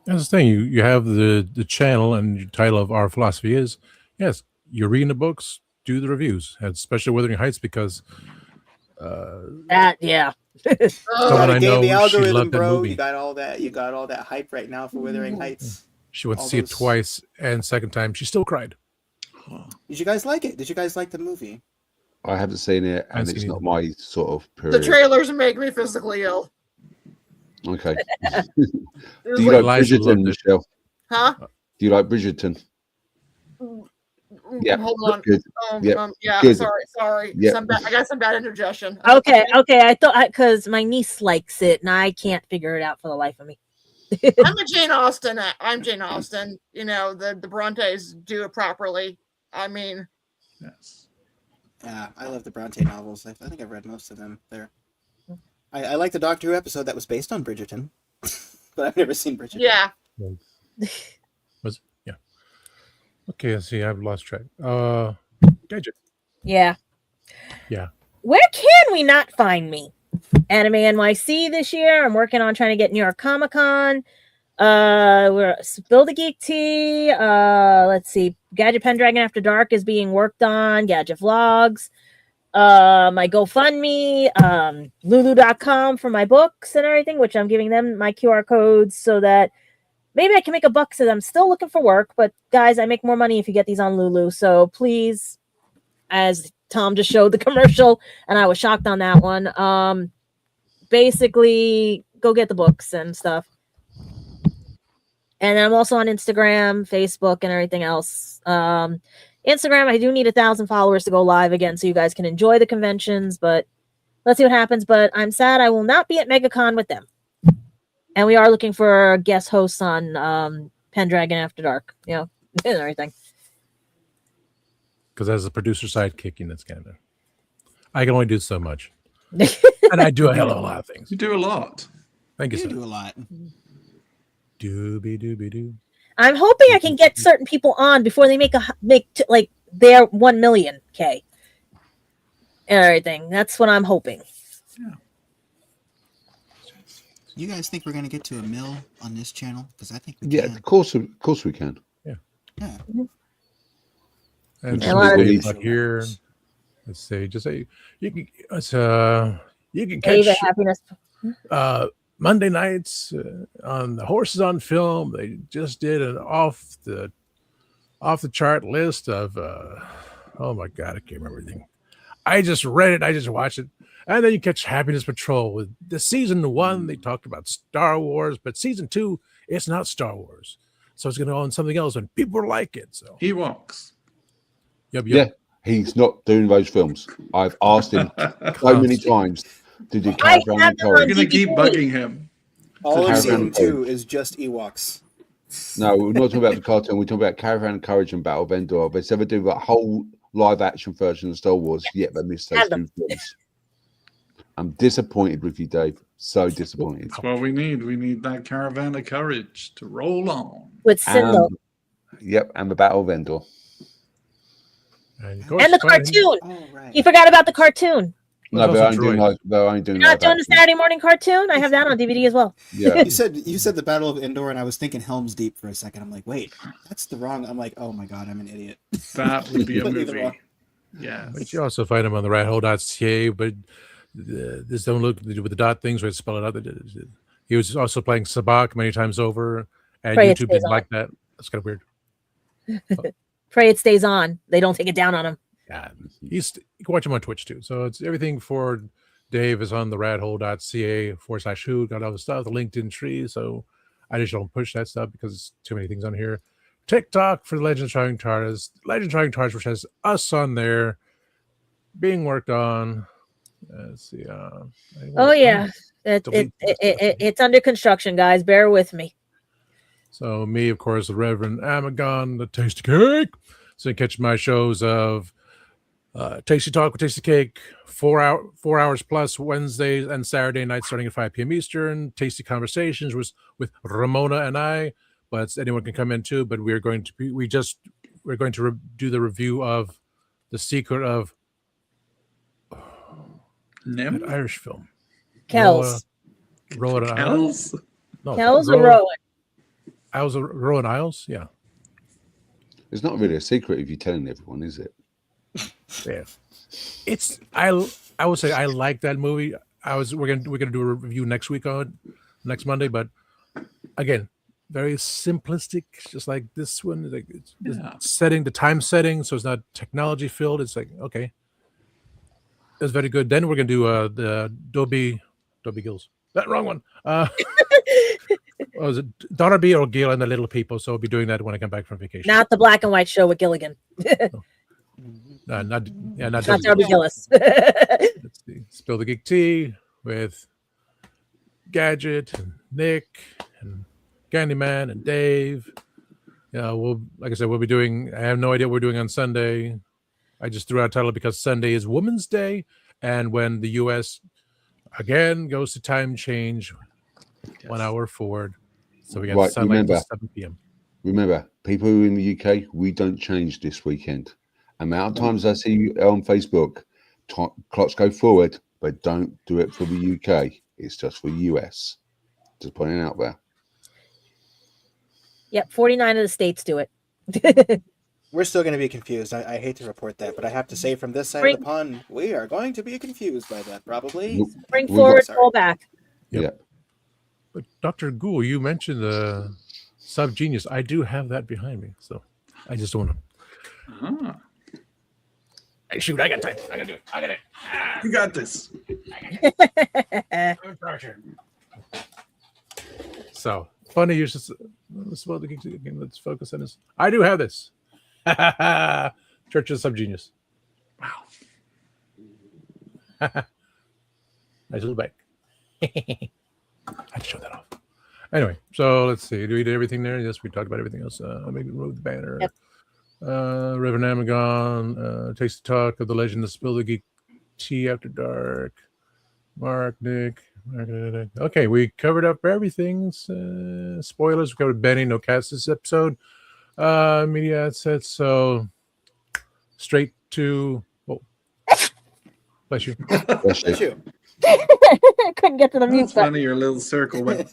That's the thing. You have the channel, and the title of Our Philosophy Is, yes, you're reading the books, do the reviews, and especially Wuthering Heights, because that, yeah. Someone I know, the algorithm, she loved that bro. movie. You got all that hype right now for Wuthering Heights. She went to see it twice, and second time she still cried. Did you guys like it? Did you guys like the movie? I haven't seen it, and it's not my sort of period. The trailers make me physically ill. Okay. Do you like Bridgerton, Michelle? Huh? Do you like Bridgerton? Yeah. Hold on. Good. Yeah. Good. Sorry. Yeah. I got some bad indigestion. Okay. I thought because my niece likes it, and I can't figure it out for the life of me. I'm Jane Austen. I'm Jane Austen. You know, the Brontes do it properly. I mean, yes. Yeah, I love the Bronte novels. I think I've read most of them. I like the Doctor Who episode that was based on Bridgerton, but I've never seen Bridgerton. Yeah. Was it? Yeah. Okay, let's see. I've lost track. Gadget. Yeah. Yeah. Where can we not find me? Anime NYC this year. I'm working on trying to get New York Comic Con. We're Build a Geek Tea. Let's see. Gadget Pendragon After Dark is being worked on. Gadget Vlogs. My GoFundMe, Lulu.com for my books and everything, which I'm giving them my QR codes so that maybe I can make a buck. So I'm still looking for work, but guys, I make more money if you get these on Lulu. So please, as Tom just showed the commercial, and I was shocked on that one. Basically, go get the books and stuff. And I'm also on Instagram, Facebook, and everything else. Instagram, I do need 1,000 followers to go live again so you guys can enjoy the conventions, but let's see what happens. But I'm sad I will not be at MegaCon with them. And we are looking for guest hosts on Pendragon After Dark, you know, and everything. Because as a producer sidekick, that's kind of, I can only do so much. And I do a hell of a lot of things. You do a lot. Thank you, sir. You do a lot. Dooby. I'm hoping I can get certain people on before they make like their 1 million K and everything. That's what I'm hoping. Yeah. You guys think we're going to get to 1 mil on this channel? Because I think we can. Of course we can. Yeah. And here, let's say, just say you can catch happiness. Monday nights on the Horses on Film. They just did an off the chart list of oh my god, I can't remember everything. I just read it, I just watched it. And then you catch Happiness Patrol with the season 1. They talked about Star Wars, but season 2, it's not Star Wars, so it's going to go on something else, and people like it. So Ewoks. Yep. Yeah, he's not doing those films. I've asked him so many times. to do I Caravan have and them on We're Courage. gonna keep DVD. bugging him. All of Caravan season and 2 Courage. is just Ewoks. No, we're not talking about the cartoon. We're talking about Caravan and Courage and Battle of Endor. They said they do a whole live action version of Star Wars. Yet they missed those Have two films. I'm disappointed with you, Dave. So disappointed. That's what we need. We need that caravan of courage to roll on. With Sindel. Yep, and the Battle of Endor. And the cartoon. Oh, right. He forgot about the cartoon. No, There's they're also only doing droids. like they're only doing You're not live doing the action. Saturday morning cartoon? I have that on DVD as well. Yeah. You said the Battle of Endor, and I was thinking Helm's Deep for a second. I'm like, wait, that's the wrong. I'm like, oh my god, I'm an idiot. That would be a Completely the wrong. movie. Yeah. But you also find them on the rathole.ca, but this don't look with the dot things where it spell it out. He was also playing Sabak many times over, and Pray it YouTube stays didn't on. like that. That's kind of weird. Pray it stays on. They don't take it down on him. Yeah, you can watch him on Twitch too. So it's everything for Dave is on the radhole.ca/who. Got all the stuff, the LinkedIn tree. So I just don't push that stuff because it's too many things on here. TikTok for the Legend of Trying Tars. Legend of Trying Tars, which has us on there being worked on. Let's see. Oh yeah, it's under construction, guys. Bear with me. So me, of course, the Reverend Amagon, the Tasty Cake. So you catch my shows of Tasty Talk with Tasty Cake, 4 hours plus Wednesdays and Saturday nights starting at 5 p.m. Eastern. Tasty Conversations with Ramona and I, but anyone can come in too. But we're going to do the review of The Secret of Nim? that Irish film. Kells. Rowan Kells? No, Kells or Rowan? Rowan Isles, yeah. It's not really a secret if you're telling everyone, is it? Yeah, it's I would say I like that movie. We're gonna do a review next week on next Monday, but again, very simplistic, just like this one. Like it's the time setting, so it's not technology filled. It's like okay, it's very good. Then we're gonna do the Dobie Gills. That wrong one. Was it Darby or Gil and the Little People? So I'll be doing that when I come back from vacation. Not the black and white show with Gilligan. Not Darby Gillis. Let's see. Spill the Geek Tea with Gadget and Nick and Candyman and Dave. Yeah, like I said, we'll be doing. I have no idea what we're doing on Sunday. I just threw out a title because Sunday is Women's Day, and when the U.S. again goes to time change, 1 hour forward. So we got Right, sunlight to 7 p.m. Remember, people who are in the UK, we don't change this weekend. Amount of times I see you on Facebook, clocks go forward, but don't do it for the UK. It's just for US. Just putting it out there. Yep, 49 of the states do it. We're still going to be confused. I hate to report that, but I have to say from this side of the pond, we are going to be confused by that, probably. Bring forward, roll back. Yep. Yeah. But Dr. Ghoul, you mentioned the Sub Genius. I do have that behind me, so I just don't know. Hey, shoot, I got time. I got to do it. I got it. You got this. So funny, you just let's focus on this. I do have this. Church of the Sub Genius. Wow. Nice little bag. I'd show that off. Anyway, so let's see. Do we do everything there? Yes, we talked about everything else. Let me remove the banner. Yep. Reverend Amagon, Taste the Talk of the Legend of Spill the Geek Tea After Dark. Mark, Nick. Okay, we covered up everything. Spoilers. We covered Benny, no cats this episode. Media assets. So straight to. Oh, bless you. Bless you. Couldn't get to the mute That's button. funny, your little circle went.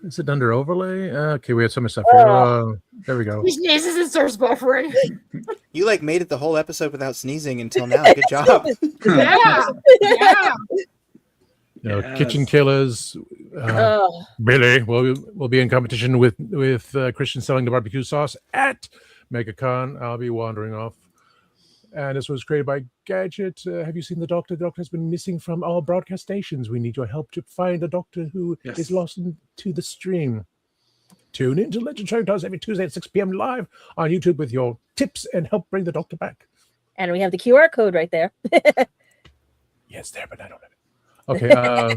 Is it under overlay? Okay, we have so much stuff here. There we go. He sneezes and starts buffering. You made it the whole episode without sneezing until now. Good job. Yeah. Yeah. Kitchen Killers. Billy will be in competition with Christian selling the barbecue sauce at MegaCon. I'll be wandering off. And this was created by Gadget. Have you seen the Doctor? The Doctor has been missing from all broadcast stations. We need your help to find the Doctor who is lost into the stream. Tune in to Legend Trying Tars every Tuesday at 6 p.m. live on YouTube with your tips and help bring the Doctor back. And we have the QR code right there. Yeah, it's there, but I don't have it. Okay.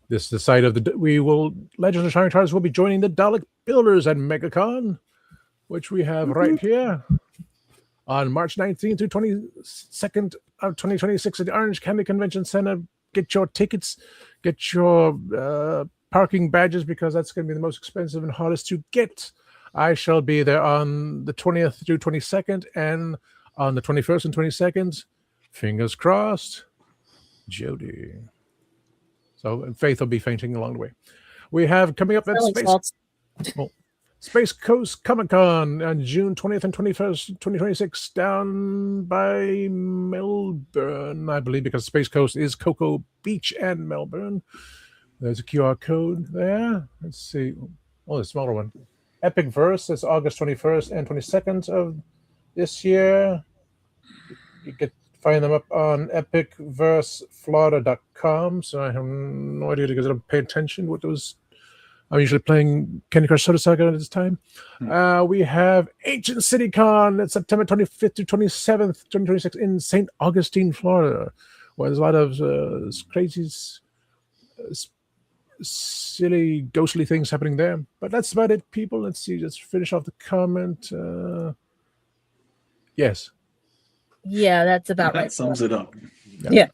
This is the site of the. Legends of Shining Stars will be joining the Dalek Builders at MegaCon, which we have right here on March 19th to 22nd of 2026 at the Orange County Convention Center. Get your tickets, get your parking badges, because that's going to be the most expensive and hardest to get. I shall be there on the 20th through 22nd, and on the 21st and 22nd, fingers crossed, Jody. So Faith will be fainting along the way. We have coming up at Space Coast Comic Con on June 20th and 21st, 2026, down by Melbourne, I believe, because Space Coast is Cocoa Beach and Melbourne. There's a QR code there. Let's see. Oh, the smaller one. Epic Verse is August 21st and 22nd of this year. You can find them up on epicverseflorida.com. So I have no idea because I don't pay attention to what those. I'm usually playing Candy Crush Soda Saga at this time. We have Ancient City Con. It's September 25th to 27th, 2026 in St. Augustine, Florida, where there's a lot of crazy, silly, ghostly things happening there. But that's about it, people. Let's see. Let's finish off the comment. Yes. Yeah, that's about right. That sums it up. Yeah.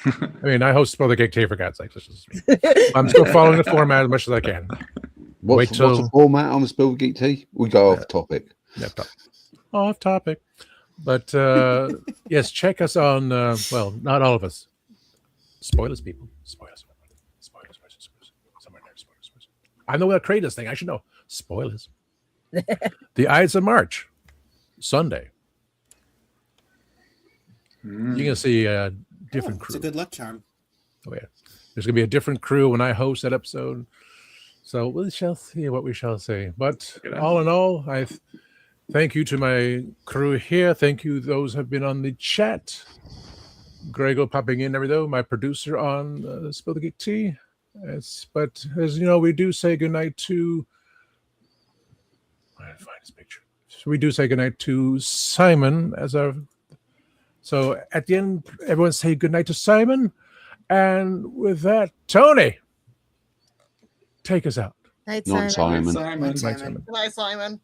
I mean, I host Brother Geek Tea, for God's sake. I'm still following the format as much as I can. What's the format on the Spill Geek Tea? We go off topic. Off topic. But yes, check us on, well, not all of us. Spoilers, people. Spoilers. Somewhere there, spoilers. I know how to create this thing. I should know. Spoilers. The Ides of March, Sunday. You're going to see a different crew. It's a good luck charm. Oh, yeah. There's going to be a different crew when I host that episode. So we shall see what we shall see. But all in all, I thank you to my crew here. Thank you those who have been on the chat. Grego popping in every day, my producer on Spill the Geek Tea. But as you know, we do say goodnight to... I find his picture. So we do say goodnight to Simon as our... So at the end, everyone say goodnight to Simon. And with that, Tony, take us out. Night, Not Simon. Good night, Simon.